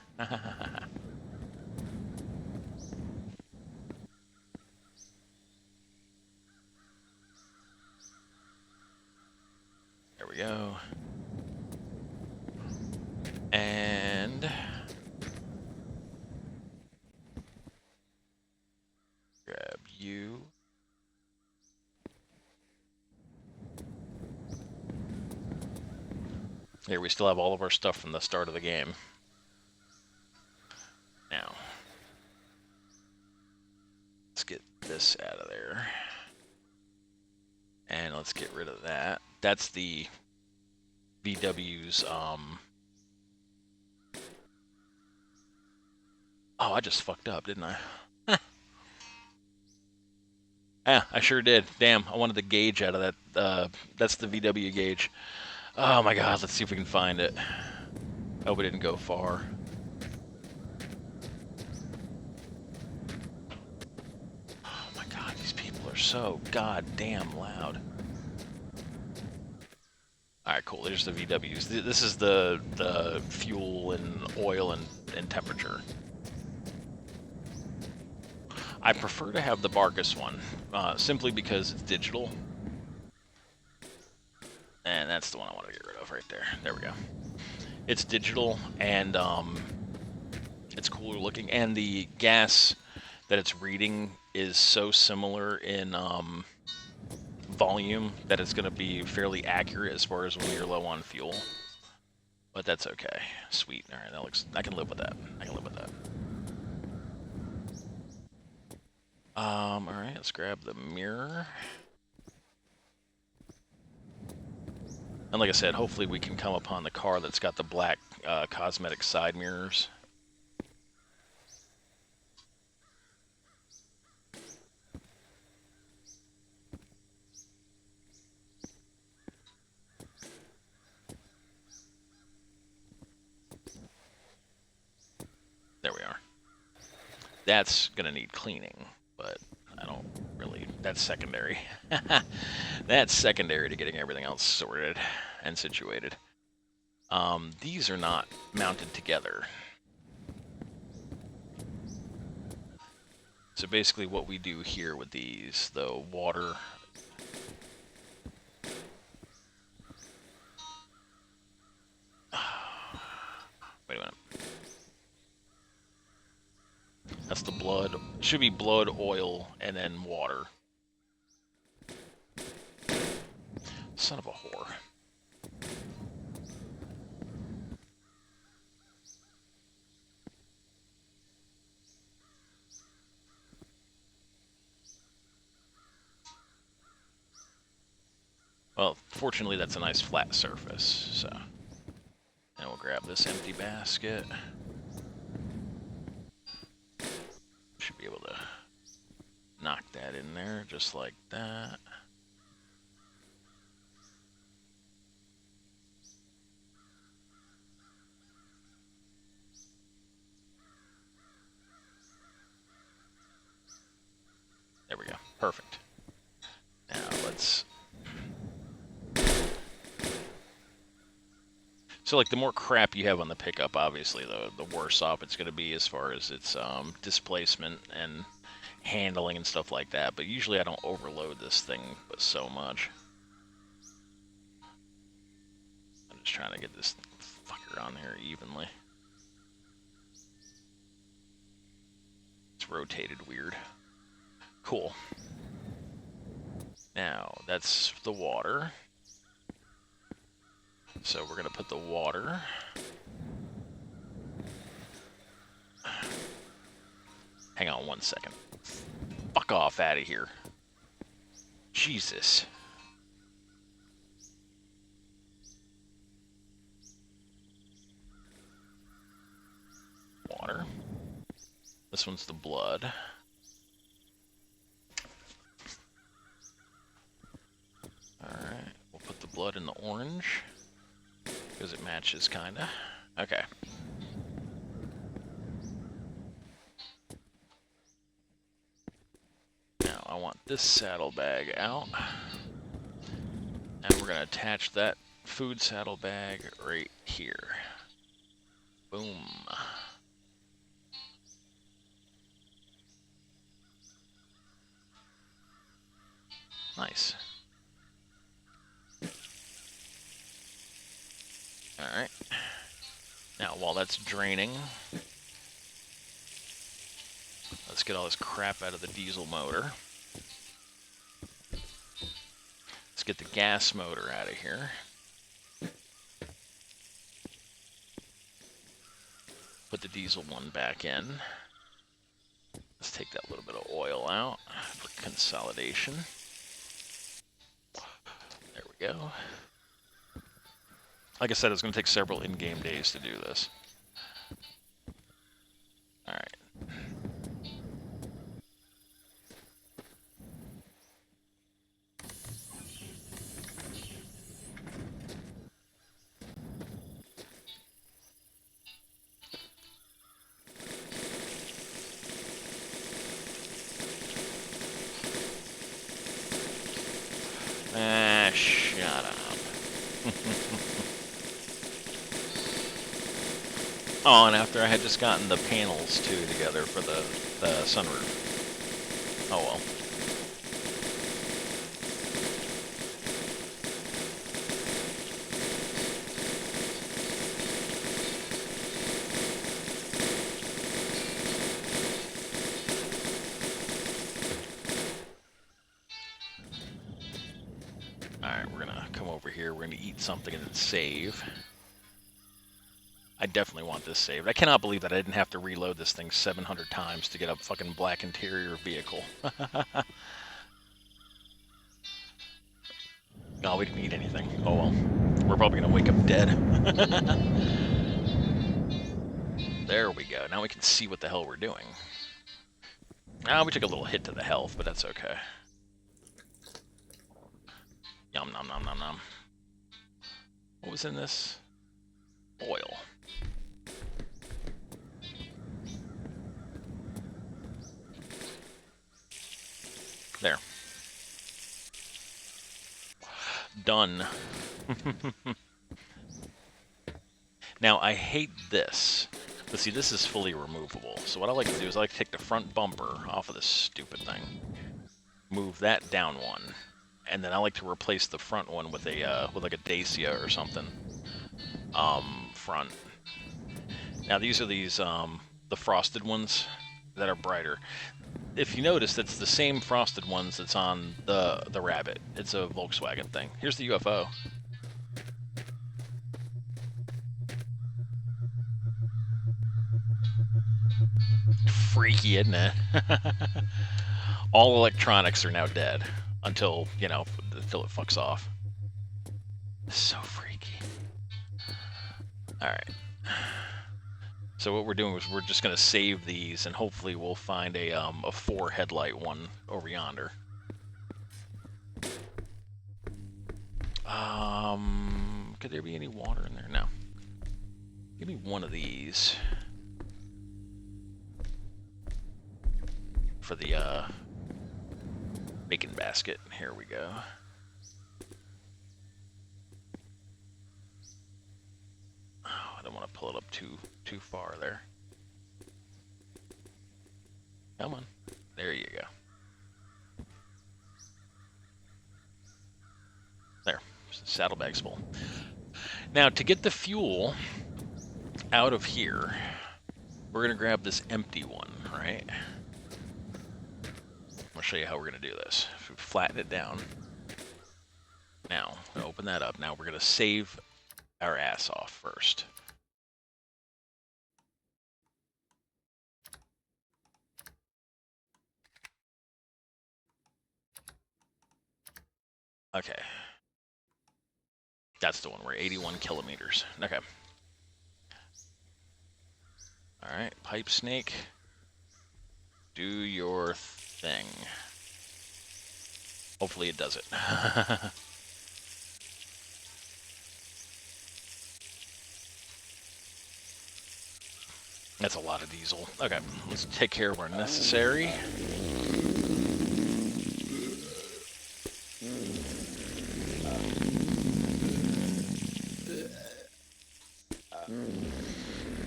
There we go. And grab you. Here, we still have all of our stuff from the start of the game. Now, let's get this out of there. And let's get rid of that. That's the VW's, Oh, I just fucked up, didn't I? Yeah, I sure did. Damn, I wanted the gauge out of that. That's the VW gauge. Oh my god, let's see if we can find it. Hope it didn't go far. Oh my god, these people are so goddamn loud. Alright, cool. There's the VWs. This is the fuel and oil and temperature. I prefer to have the Barkus one, simply because it's digital. And that's the one I want to get rid of right there. There we go. It's digital, and it's cooler looking. And the gas that it's reading is so similar in volume that it's going to be fairly accurate as far as when you're low on fuel. But that's okay. Sweet. All right, that looks. I can live with that. I can live with that. All right, let's grab the mirror. And like I said, hopefully we can come upon the car that's got the black cosmetic side mirrors. There we are. That's going to need cleaning, but I don't really... That's secondary. That's secondary to getting everything else sorted and situated. These are not mounted together. So basically what we do here with these, the water... Wait a minute. That's the blood. Should be blood, oil, and then water. Son of a whore. Well, fortunately that's a nice flat surface, so... And we'll grab this empty basket. Should be able to knock that in there just like that. There we go. Perfect. Now let's... So like the more crap you have on the pickup, obviously the worse off it's going to be as far as its displacement and handling and stuff like that. But usually I don't overload this thing so much. I'm just trying to get this fucker on here evenly. It's rotated weird. Cool. Now that's the water. So we're going to put the water. Hang on 1 second. Fuck off out of here. Jesus. Water. This one's the blood. Alright, we'll put the blood in the orange. Because it matches, kinda. Okay. Now, I want this saddlebag out. And we're going to attach that food saddlebag right here. Boom. Nice. Alright. Now, while that's draining, let's get all this crap out of the diesel motor. Let's get the gas motor out of here. Put the diesel one back in. Let's take that little bit of oil out for consolidation. There we go. Like I said, it's going to take several in-game days to do this. Alright. Ah, shut up. Oh, and after I had just gotten the panels, too, together for the sunroof. Oh, well. Alright, we're gonna come over here, we're gonna eat something and then save. I definitely want this saved. I cannot believe that I didn't have to reload this thing 700 times to get a fucking black interior vehicle. No, we didn't eat anything. Oh well. We're probably gonna wake up dead. There we go. Now we can see what the hell we're doing. Ah, we took a little hit to the health, but that's okay. Yum nom nom nom nom. What was in this? Oil. There. Done. Now, I hate this. But see, this is fully removable. So what I like to do is I like to take the front bumper off of this stupid thing. Move that down one. And then I like to replace the front one with a with like a Dacia or something. Front. Now these are the frosted ones that are brighter. If you notice, that's the same frosted ones that's on the Rabbit. It's a Volkswagen thing. Here's the UFO. Freaky, isn't it? All electronics are now dead until, you know, until it fucks off. So freaky. Alright. So what we're doing is we're just going to save these, and hopefully we'll find a 4 headlight one over yonder. Could there be any water in there? No. Give me one of these. For the bacon basket. Here we go. want to pull it up too far there. Come on. There you go. There. Saddlebag's full. Now, to get the fuel out of here, we're going to grab this empty one, right? I'll show you how we're going to do this. If we flatten it down. Now, I'm going to open that up. Now we're going to save our ass off first. Okay. That's the one. We're 81 kilometers. Okay. All right. Pipe snake. Do your thing. Hopefully it does it. That's a lot of diesel. Okay, let's take care of our necessary.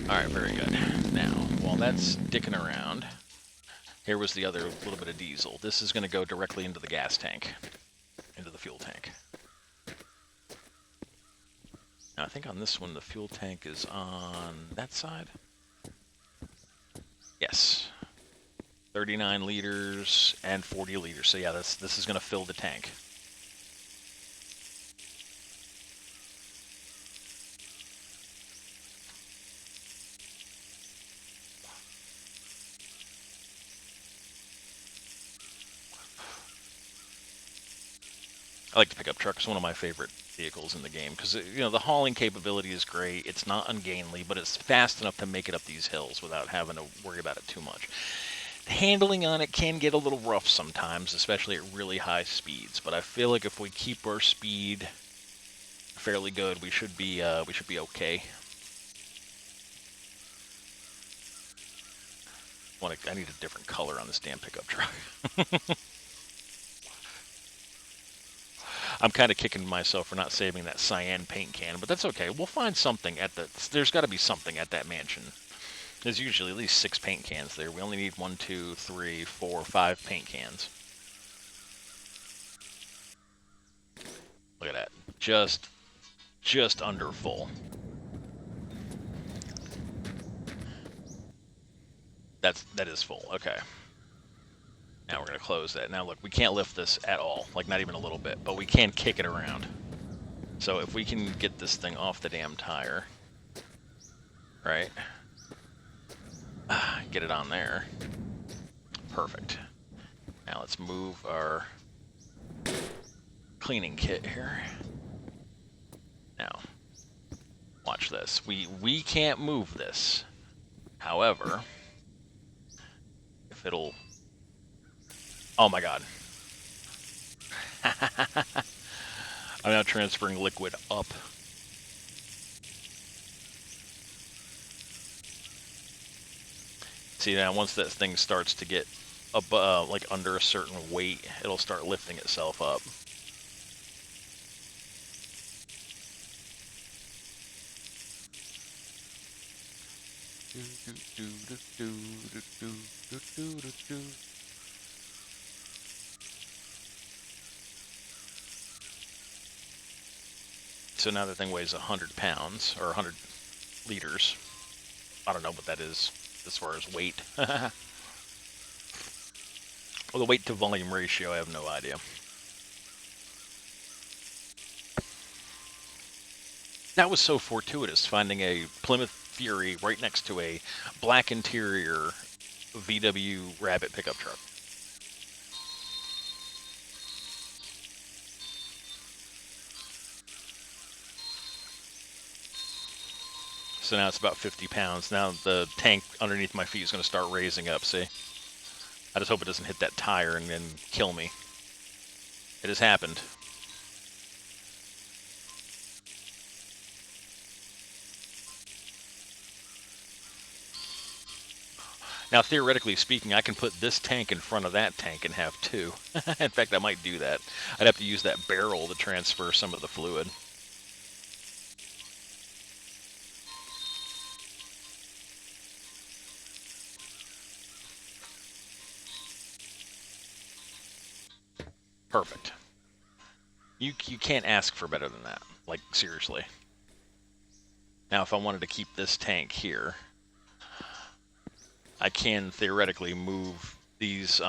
Alright, very good. Now, while that's dicking around, here was the other little bit of diesel. This is going to go directly into the gas tank, into the fuel tank. Now, I think on this one, the fuel tank is on that side. Yes. 39 liters and 40 liters. So yeah, this is going to fill the tank. I like to pick up trucks. One of my favorite vehicles in the game because you know the hauling capability is great. It's not ungainly, but it's fast enough to make it up these hills without having to worry about it too much. The handling on it can get a little rough sometimes, especially at really high speeds. But I feel like if we keep our speed fairly good, we should be okay. I need a different color on this damn pickup truck. I'm kind of kicking myself for not saving that cyan paint can, but that's okay. We'll find something at there's got to be something at that mansion. There's usually at least 6 paint cans there. We only need 1, 2, 3, 4, 5 paint cans. Look at that. Just under full. That is full. Okay. Now we're going to close that. Now look, we can't lift this at all, like not even a little bit, but we can kick it around. So if we can get this thing off the damn tire, right? Get it on there. Perfect. Now let's move our cleaning kit here. Now, watch this. We can't move this. However, if it'll... Oh my god. I'm now transferring liquid up. See, now once that thing starts to get up, like under a certain weight, it'll start lifting itself up. So now the thing weighs 100 pounds, or 100 liters. I don't know what that is as far as weight. Well, the weight to volume ratio, I have no idea. That was so fortuitous, finding a Plymouth Fury right next to a black interior VW Rabbit pickup truck. So now it's about 50 pounds. Now the tank underneath my feet is going to start raising up, see? I just hope it doesn't hit that tire and then kill me. It has happened. Now, theoretically speaking, I can put this tank in front of that tank and have 2. In fact, I might do that. I'd have to use that barrel to transfer some of the fluid. Perfect. You can't ask for better than that. Like, seriously. Now, if I wanted to keep this tank here, I can theoretically move these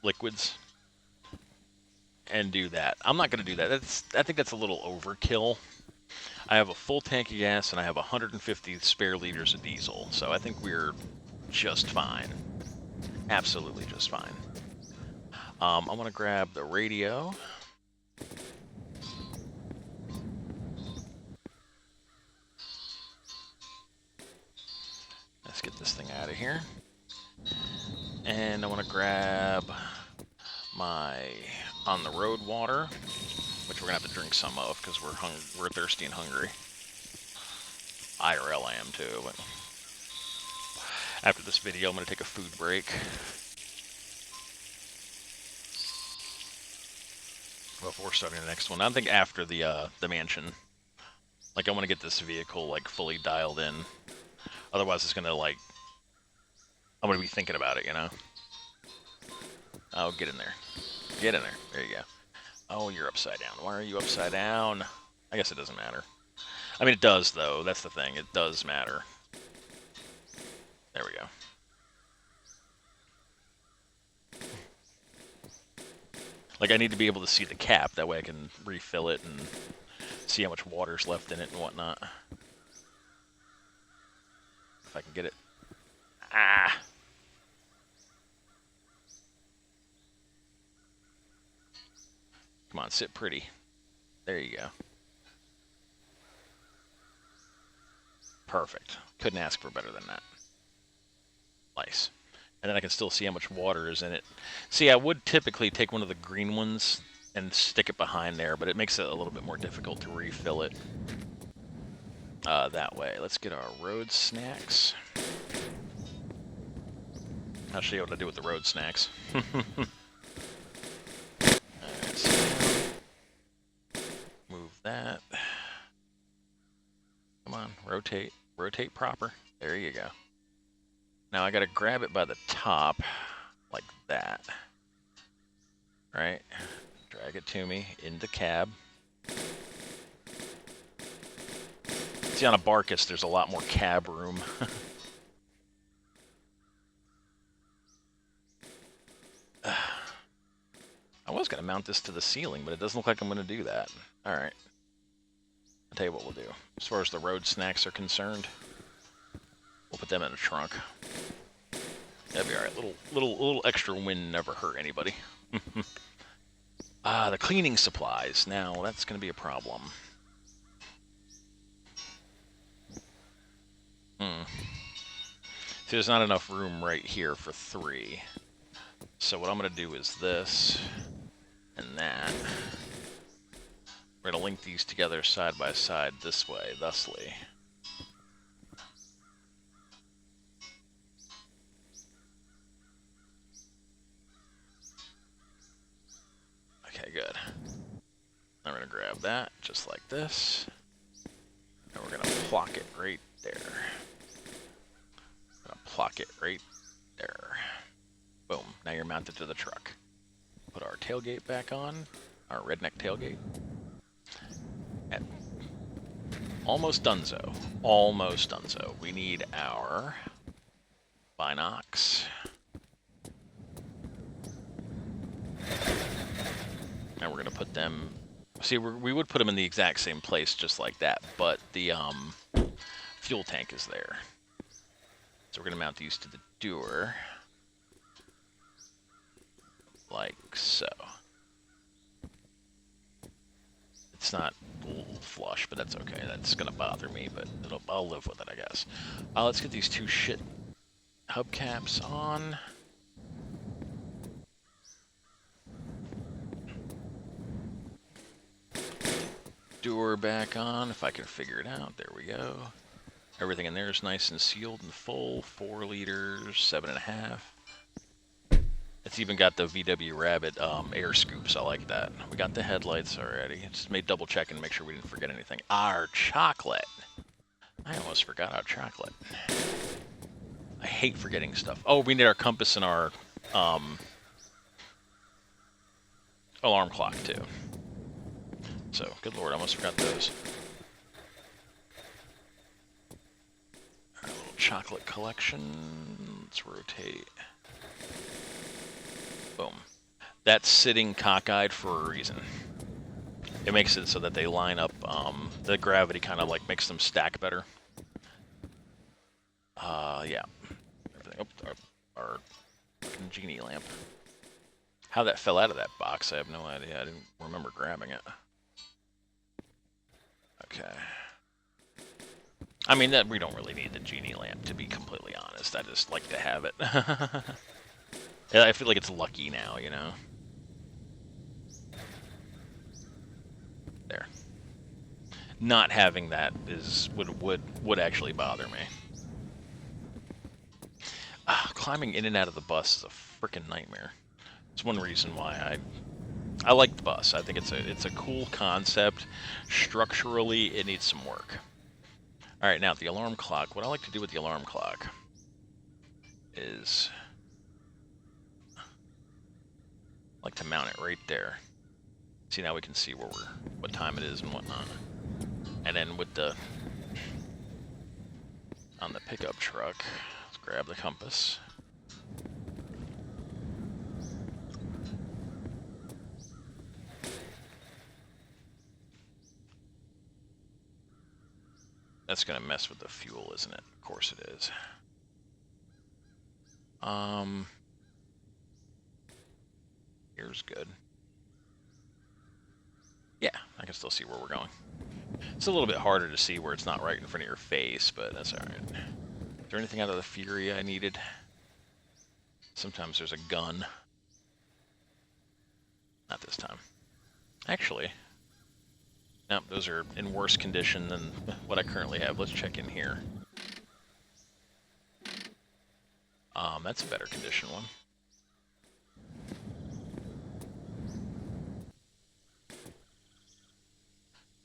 liquids and do that. I'm not going to do that. I think that's a little overkill. I have a full tank of gas and I have 150 spare liters of diesel, so I think we're just fine. Absolutely just fine. I'm going to grab the radio. Let's get this thing out of here. And I want to grab my on the road water, which we're gonna have to drink some of because we're thirsty and hungry. IRL I am too, but after this video I'm gonna take a food break before starting the next one. I think after the mansion. Like I want to get this vehicle like fully dialed in. Otherwise it's gonna like I'm gonna be thinking about it, you know. Oh, get in there. Get in there. There you go. Oh, you're upside down. Why are you upside down? I guess it doesn't matter. I mean, it does, though. That's the thing. It does matter. There we go. Like, I need to be able to see the cap. That way I can refill it and see how much water's left in it and whatnot. If I can get it. Ah! Come on, sit pretty. There you go. Perfect. Couldn't ask for better than that. Nice. And then I can still see how much water is in it. See, I would typically take one of the green ones and stick it behind there, but it makes it a little bit more difficult to refill it that way. Let's get our road snacks. I'll show you what I do with the road snacks. Alright, so move that. Come on, rotate. Rotate proper. There you go. Now I gotta grab it by the top, like that. Right? Drag it to me, into cab. See, on a Barkus, there's a lot more cab room. I was gonna mount this to the ceiling, but it doesn't look like I'm gonna do that. Alright. I'll tell you what we'll do. As far as the road snacks are concerned, we'll put them in a trunk. That'd be alright. Little extra wind never hurt anybody. The cleaning supplies. Now, that's going to be a problem. See, there's not enough room right here for 3. So what I'm going to do is this and that. We're going to link these together side by side this way, thusly. Okay, good. Now we're going to grab that, just like this. And we're going to plock it right there. Gonna plock it right there. Boom. Now you're mounted to the truck. Put our tailgate back on. Our redneck tailgate. And almost donezo. Almost donezo. We need our binocs. And we're gonna put them. See, we would put them in the exact same place, just like that. But the fuel tank is there. So we're going to mount these to the door, like so. It's not flush, but that's okay. That's going to bother me, but I'll live with it, I guess. Let's get these 2 shit hubcaps on. Door back on, if I can figure it out. There we go. Everything in there is nice and sealed and full. 4 liters, 7.5. It's even got the VW Rabbit air scoops. I like that. We got the headlights already. Just made double check and make sure we didn't forget anything. Our chocolate. I almost forgot our chocolate. I hate forgetting stuff. Oh, we need our compass and our alarm clock too. So, good lord, I almost forgot those. Our little chocolate collection. Let's rotate. Boom. That's sitting cockeyed for a reason. It makes it so that they line up. The gravity kind of like makes them stack better. Yeah. Everything. Oh, our genie lamp. How that fell out of that box, I have no idea. I didn't remember grabbing it. Okay. I mean, that we don't really need the genie lamp, to be completely honest. I just like to have it. I feel like it's lucky now, you know? There. Not having that would actually bother me. Climbing in and out of the bus is a freaking nightmare. It's one reason why I like the bus. I think it's a cool concept. Structurally, it needs some work. All right, now the alarm clock. What I like to do with the alarm clock is I like to mount it right there. See, now we can see what time it is and whatnot. And then with on the pickup truck, let's grab the compass. That's gonna mess with the fuel, isn't it? Of course it is. Here's good. Yeah, I can still see where we're going. It's a little bit harder to see where it's not right in front of your face, but that's alright. Is there anything out of the Fury I needed? Sometimes there's a gun. Not this time. Actually, no, those are in worse condition than what I currently have. Let's check in here. That's a better condition one.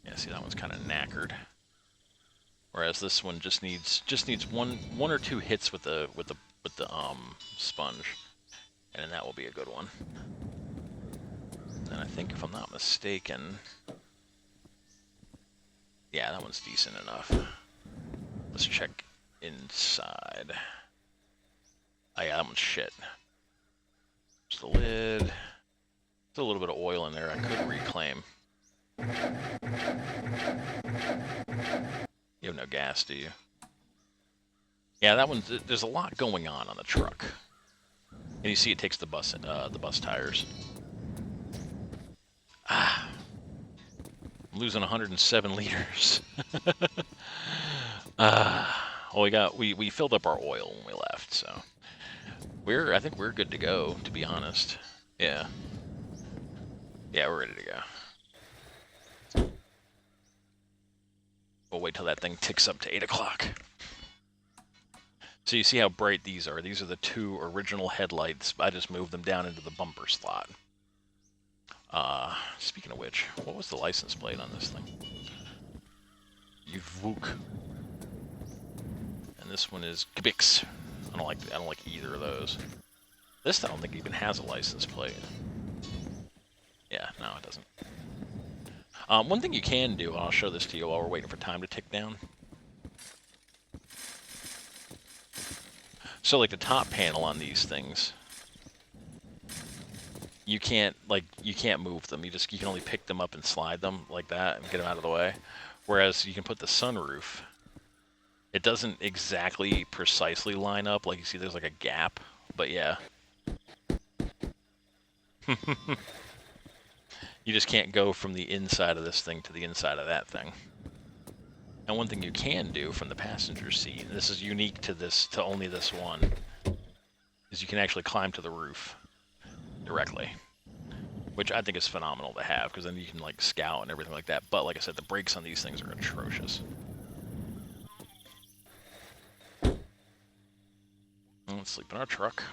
Yeah, see, that one's kind of knackered. Whereas this one just needs one or two hits with the sponge, and then that will be a good one. And I think, if I'm not mistaken, yeah, that one's decent enough. Let's check inside. Oh yeah, that one's shit. Just the lid. There's a little bit of oil in there I could reclaim. You have no gas, do you? Yeah, that one. There's a lot going on the truck, and you see it takes the bus tires. I'm losing 107 liters. Well, we filled up our oil when we left, so I think we're good to go, to be honest. Yeah. Yeah, we're ready to go. We'll wait till that thing ticks up to 8 o'clock. So you see how bright these are. These are the two original headlights. I just moved them down into the bumper slot. Speaking of which, what was the license plate on this thing? Yvuk. And this one is Gbix. I don't like either of those. This I don't think even has a license plate. Yeah, no, it doesn't. One thing you can do, and I'll show this to you while we're waiting for time to tick down. So, like the top panel on these things, you can't move them. You can only pick them up and slide them like that and get them out of the way. Whereas you can put the sunroof. It doesn't exactly precisely line up. Like you see, there's like a gap, but yeah. You just can't go from the inside of this thing to the inside of that thing. And one thing you can do from the passenger seat, and this is unique to only this one, is you can actually climb to the roof directly, which I think is phenomenal to have, because then you can like scout and everything like that. But like I said, the brakes on these things are atrocious. Let's sleep in our truck.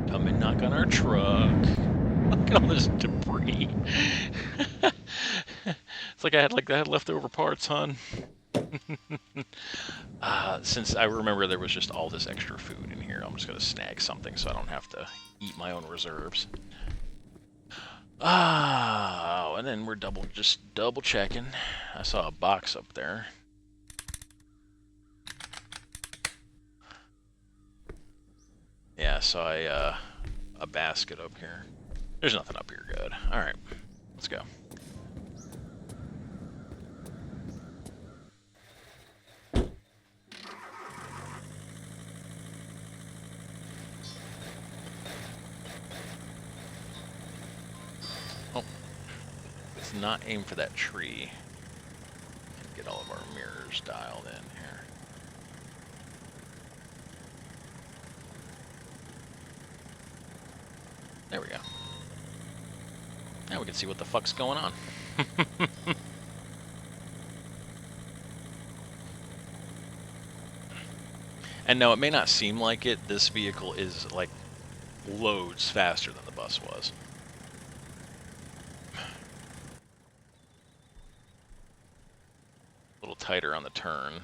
Come and knock on our truck. Look at all this debris. It's like I had leftover parts, hon. Since I remember there was just all this extra food in here, I'm just gonna snag something so I don't have to eat my own reserves. And then we're just double checking. I saw a box up there. Yeah, I saw a basket up here. There's nothing up here good. Alright, let's go. Oh, let's not aim for that tree. Get all of our mirrors dialed in here. There we go. Now we can see what the fuck's going on. And no, it may not seem like it. This vehicle is like loads faster than the bus was. A little tighter on the turn.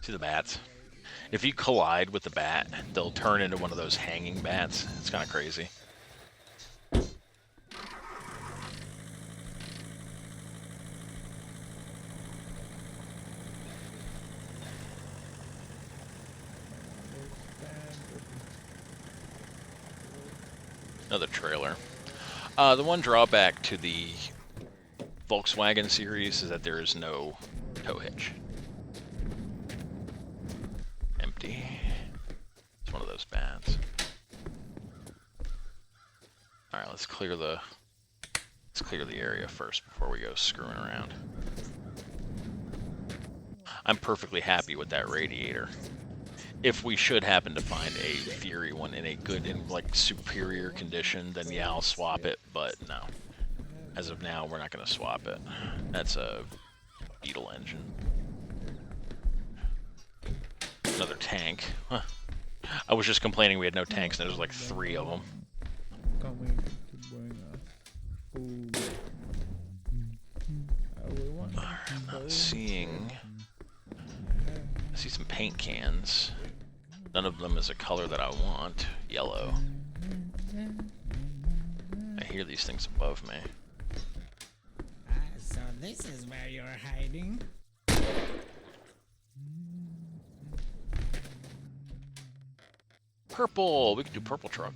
See the bats? If you collide with the bat, they'll turn into one of those hanging bats. It's kind of crazy. Another trailer. The one drawback to the Volkswagen series is that there is no tow hitch. Empty. It's one of those bats. Alright, let's clear the area first before we go screwing around. I'm perfectly happy with that radiator. If we should happen to find a Fury one in a good and like superior condition, then yeah, I'll swap it, but no. As of now, we're not going to swap it. That's a Beetle engine. Another tank. Huh. I was just complaining we had no tanks, and there's like 3 of them. Coming to bring us food. I'm not seeing... I see some paint cans. None of them is a color that I want. Yellow. I hear these things above me. So this is where you're hiding? Purple! We could do purple truck.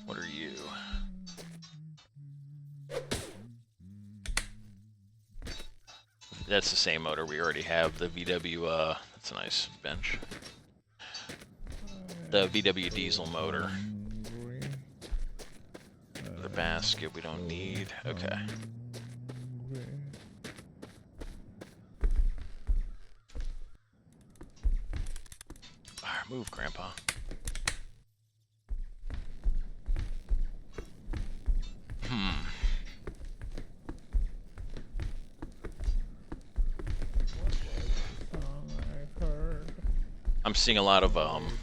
What are you? That's the same motor we already have. The VW, that's a nice bench. The VW diesel motor. The basket we don't need. Okay. Alright, move, Grandpa. I'm seeing a lot of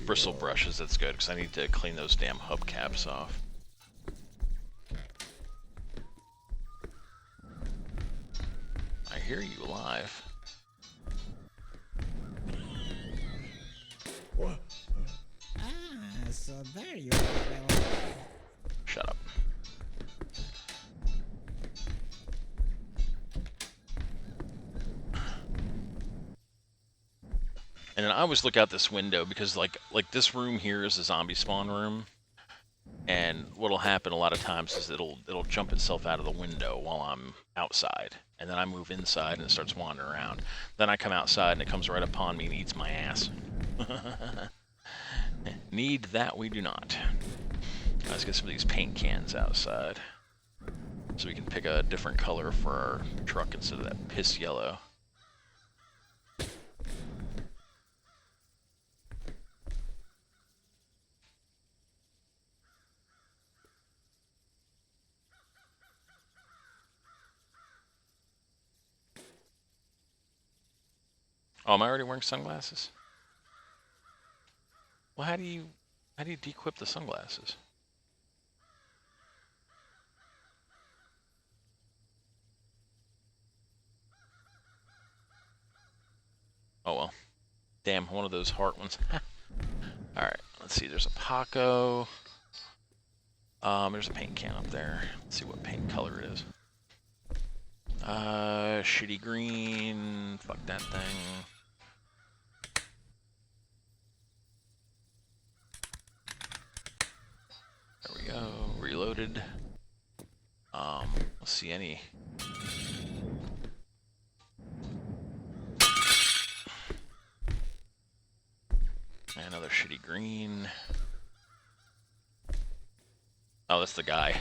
bristle brushes. That's good because I need to clean those damn hubcaps off. I hear you live. So there you are. Shut up. And then I always look out this window because like this room here is a zombie spawn room. And what'll happen a lot of times is it'll jump itself out of the window while I'm outside. And then I move inside and it starts wandering around. Then I come outside and it comes right upon me and eats my ass. Need that we do not. Let's get some of these paint cans outside. So we can pick a different color for our truck instead of that piss yellow. Oh, am I already wearing sunglasses? Well, how do you de-equip the sunglasses? Oh well. Damn, one of those heart ones. Alright, let's see. There's a Paco. There's a paint can up there. Let's see what paint color it is. Shitty green. Fuck that thing. There we go. Reloaded. Let's see any. Another shitty green. Oh, that's the guy.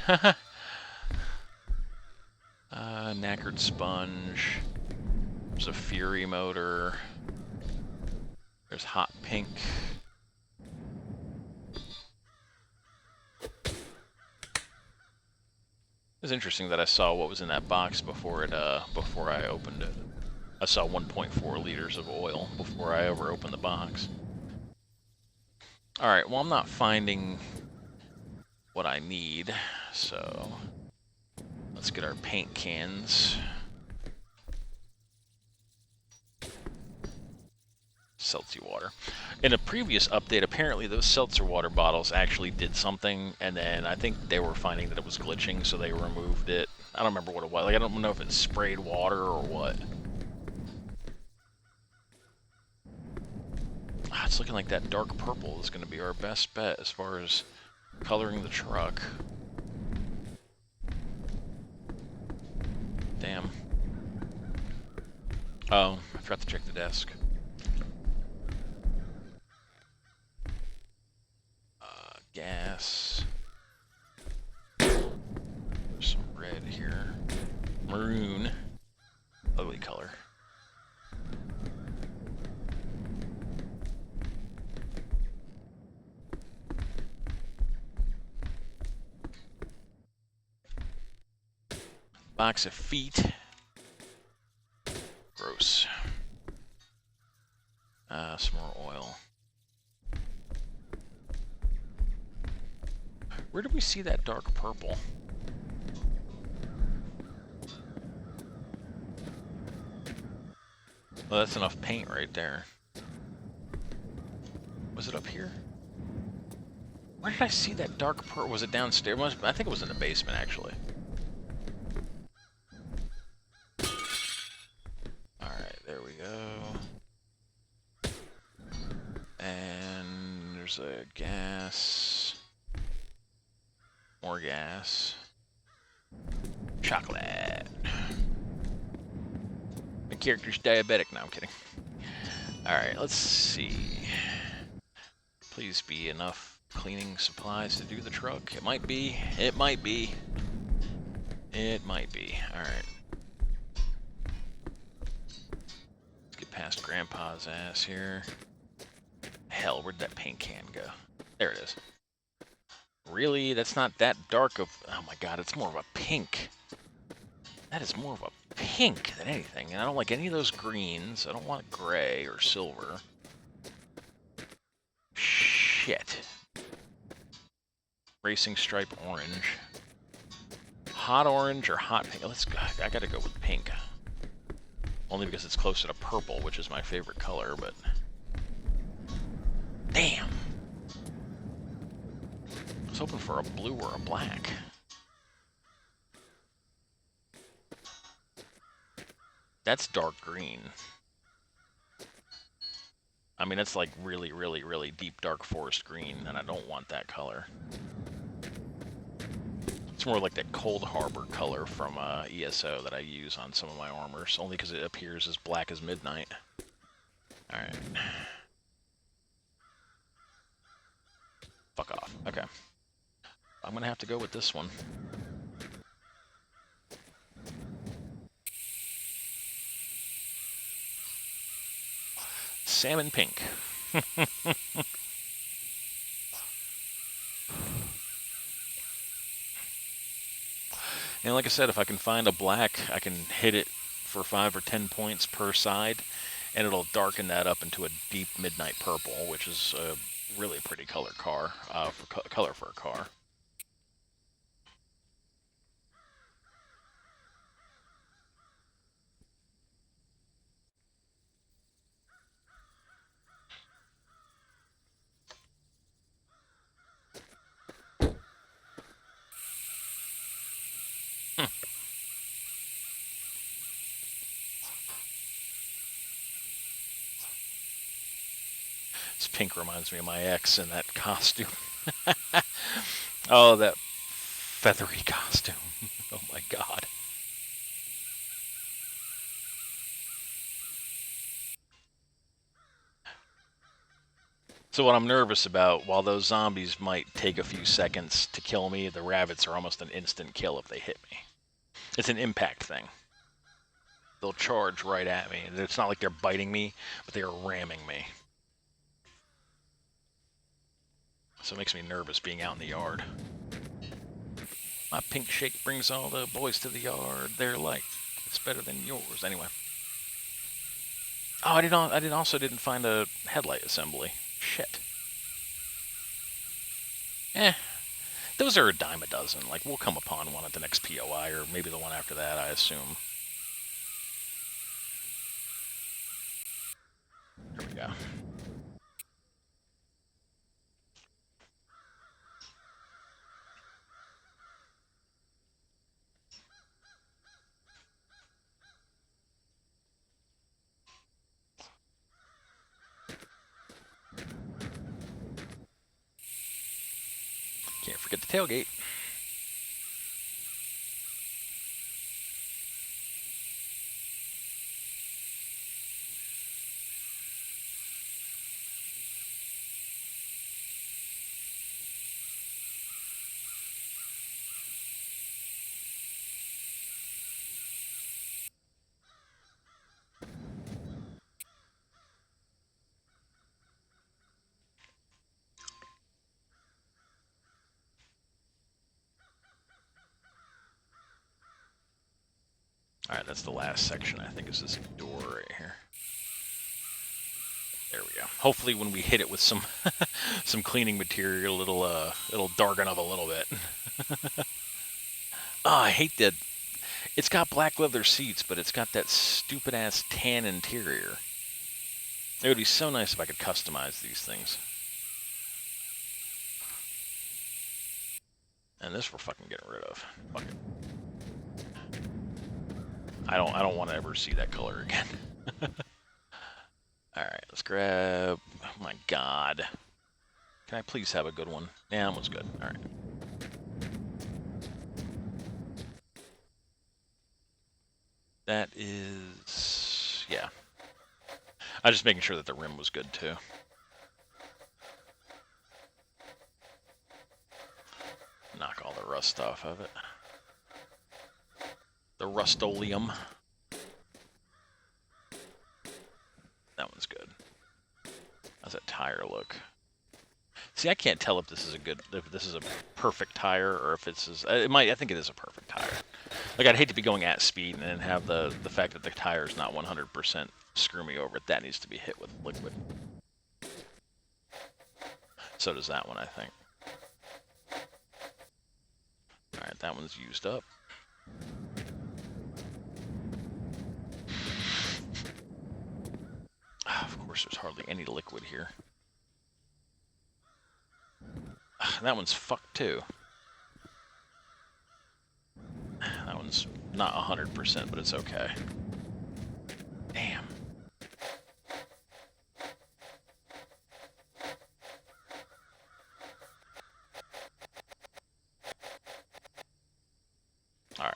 Knackered sponge. There's a Fury motor. There's hot pink. It was interesting that I saw what was in that box before I opened it. I saw 1.4 liters of oil before I ever opened the box. Alright, well I'm not finding what I need, so let's get our paint cans. Seltzer water. In a previous update, apparently those seltzer water bottles actually did something, and then I think they were finding that it was glitching, so they removed it. I don't remember what it was. Like, I don't know if it sprayed water or what. It's looking like that dark purple is going to be our best bet as far as coloring the truck. Damn. Oh, I forgot to check the desk. Gas. There's some red here. Maroon. Ugly color. Box of feet. Gross. Some more oil. Where did we see that dark purple? Well, that's enough paint right there. Was it up here? Where did I see that dark purple? Was it downstairs? I think it was in the basement, actually. Alright, there we go. And there's a gas. More gas. Chocolate. My character's diabetic. No, I'm kidding. Alright, let's see. Please be enough cleaning supplies to do the truck. It might be. It might be. It might be. Alright. Let's get past Grandpa's ass here. Hell, where'd that paint can go? There it is. Really? That's not that dark of... Oh my god, it's more of a pink. That is more of a pink than anything. And I don't like any of those greens. I don't want gray or silver. Shit. Racing stripe orange. Hot orange or hot pink? Let's go. I gotta go with pink. Only because it's closer to purple, which is my favorite color, but... Damn! I was hoping for a blue or a black. That's dark green. I mean, that's like really, really, really deep dark forest green, and I don't want that color. It's more like that Cold Harbor color from ESO that I use on some of my armors, only because it appears as black as midnight. Alright. Fuck off. Okay. I'm gonna have to go with this one. Salmon pink. And like I said, if I can find a black, I can hit it for 5 or 10 points per side. and it'll darken that up into a deep midnight purple, which is a really pretty color color for a car. This pink reminds me of my ex in that costume. Oh, that feathery costume. Oh my god. So what I'm nervous about, while those zombies might take a few seconds to kill me, the rabbits are almost an instant kill if they hit me. It's an impact thing. They'll charge right at me. It's not like they're biting me, but they are ramming me. So it makes me nervous being out in the yard. My pink shake brings all the boys to the yard. They're like, it's better than yours. Anyway. Oh, I didn't find a headlight assembly. Shit. Eh. Those are a dime a dozen. Like, we'll come upon one at the next POI, or maybe the one after that, I assume. Here we go. Can't forget the tailgate. Alright, that's the last section, I think, is this door right here. There we go. Hopefully when we hit it with some some cleaning material, it'll darken up a little bit. Oh, I hate that. It's got black leather seats, but it's got that stupid-ass tan interior. It would be so nice if I could customize these things. And this we're fucking getting rid of. Fuck it. I don't want to ever see that color again. Alright, let's grab... Oh my god. Can I please have a good one? Yeah, that one's good. Alright. That is... yeah. I was just making sure that the rim was good, too. Knock all the rust off of it. The Rust-Oleum. That one's good. How's that tire look? See, I can't tell if this is a perfect tire or if it's I think it is a perfect tire. Like, I'd hate to be going at speed and then have the fact that the tire's not 100% screw me over. That needs to be hit with liquid. So does that one, I think. All right, that one's used up. Of course, there's hardly any liquid here. That one's fucked, too. That one's not 100%, but it's okay. Damn. Alright.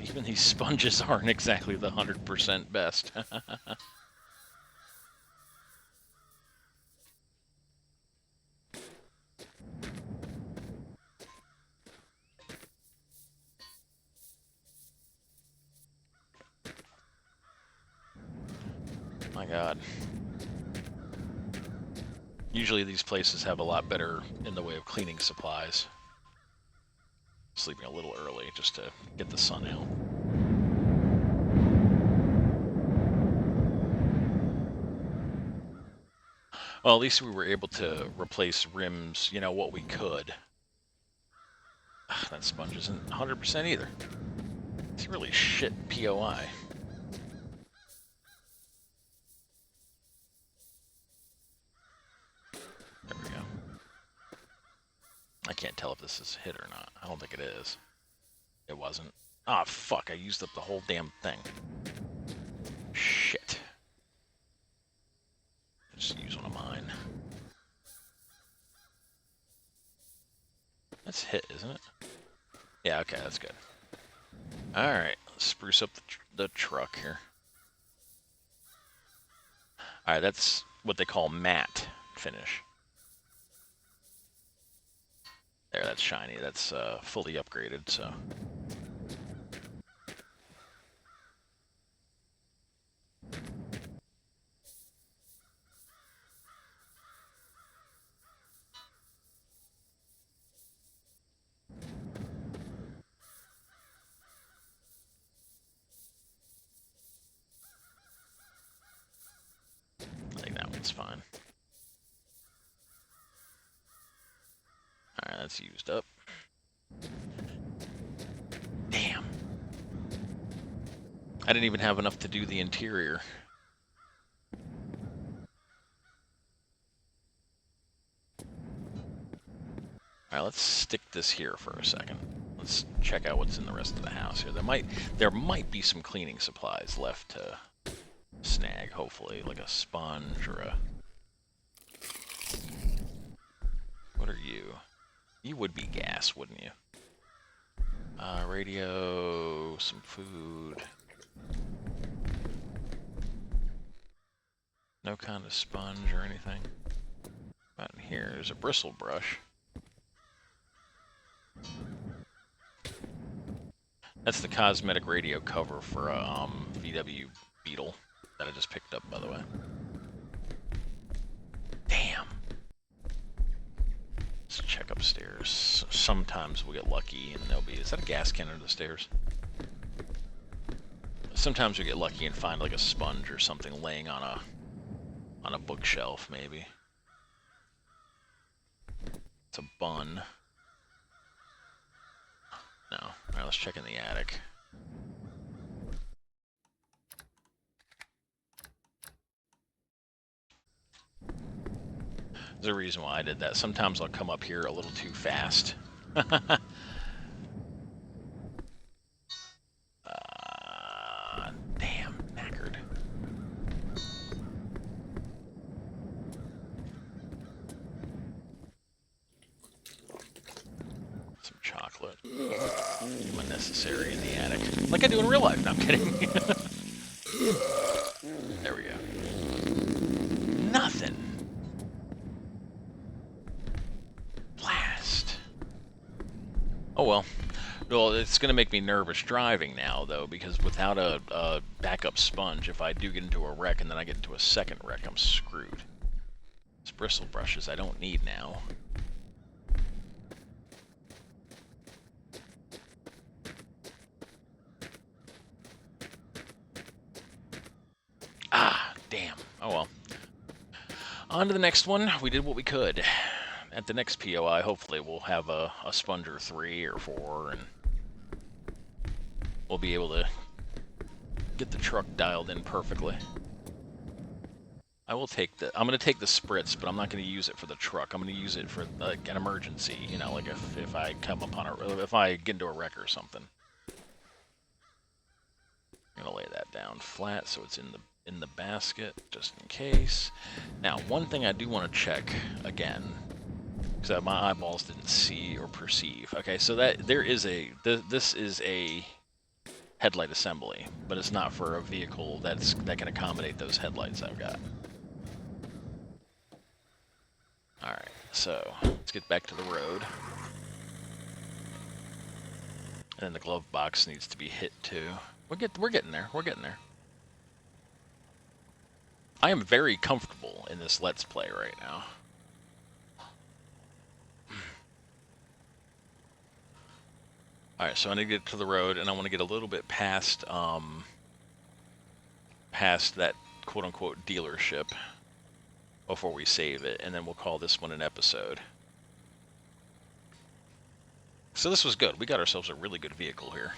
Even these sponges aren't exactly the 100% best. My god. Usually these places have a lot better in the way of cleaning supplies. Sleeping a little early just to get the sun out. Well, at least we were able to replace rims, you know, what we could. Ugh, that sponge isn't 100% either. It's really shit POI. There we go. I can't tell if this is hit or not. I don't think it is. It wasn't. Ah, fuck, I used up the whole damn thing. Shit. Just use one of mine. That's hit, isn't it? Yeah, okay, that's good. Alright, let's spruce up the truck here. Alright, that's what they call matte finish. There, that's shiny. That's fully upgraded, so... I think that one's fine. Alright, that's used up. Damn. I didn't even have enough to do the interior. Alright, let's stick this here for a second. Let's check out what's in the rest of the house here. There might be some cleaning supplies left to snag, hopefully, like a sponge or a... What are you? You would be gas, wouldn't you? Radio, some food. No kind of sponge or anything. Out in here, there's a bristle brush. That's the cosmetic radio cover for a VW Beetle that I just picked up, by the way. Damn. Let's check upstairs. Sometimes we'll get lucky and there'll be... Is that a gas can under the stairs? Sometimes we get lucky and find like a sponge or something laying on a bookshelf, maybe. It's a bun. No. Alright, let's check in the attic. There's a reason why I did that. Sometimes I'll come up here a little too fast. Damn, knackered. Some chocolate. Unnecessary in the attic. Like I do in real life. No, I'm kidding. There we go. Nothing. Blast. Oh well. Well, it's going to make me nervous driving now, though, because without a backup sponge, if I do get into a wreck and then I get into a second wreck, I'm screwed. These bristle brushes I don't need now. Ah, damn. Oh well. On to the next one. We did what we could. At the next POI, hopefully we'll have a sponge or 3 or 4, and we'll be able to get the truck dialed in perfectly. I will take I'm going to take the spritz, but I'm not going to use it for the truck. I'm going to use it for like an emergency, you know, like if I come upon if I get into a wreck or something. I'm going to lay that down flat so it's in the basket, just in case. Now, one thing I do want to check again, because my eyeballs didn't see or perceive. Okay, so that this is a headlight assembly, but it's not for a vehicle that can accommodate those headlights I've got. All right, so let's get back to the road. And then the glove box needs to be hit too. We're getting there. We're getting there. I am very comfortable in this Let's Play right now. All right, so I need to get to the road, and I want to get a little bit past past that quote unquote dealership before we save it, and then we'll call this one an episode. So this was good. We got ourselves a really good vehicle here.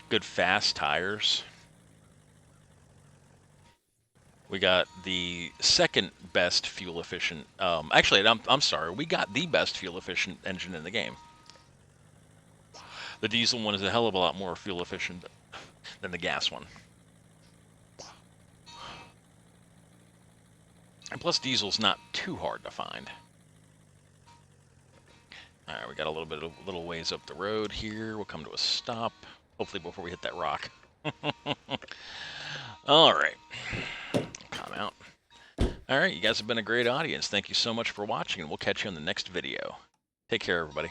Good fast tires. We got the second best fuel efficient. Actually, I'm sorry. We got the best fuel efficient engine in the game. The diesel one is a hell of a lot more fuel efficient than the gas one. And plus, diesel's not too hard to find. All right, we got a little ways up the road here. We'll come to a stop, hopefully before we hit that rock. All right, come out. All right, you guys have been a great audience. Thank you so much for watching, and we'll catch you in the next video. Take care, everybody.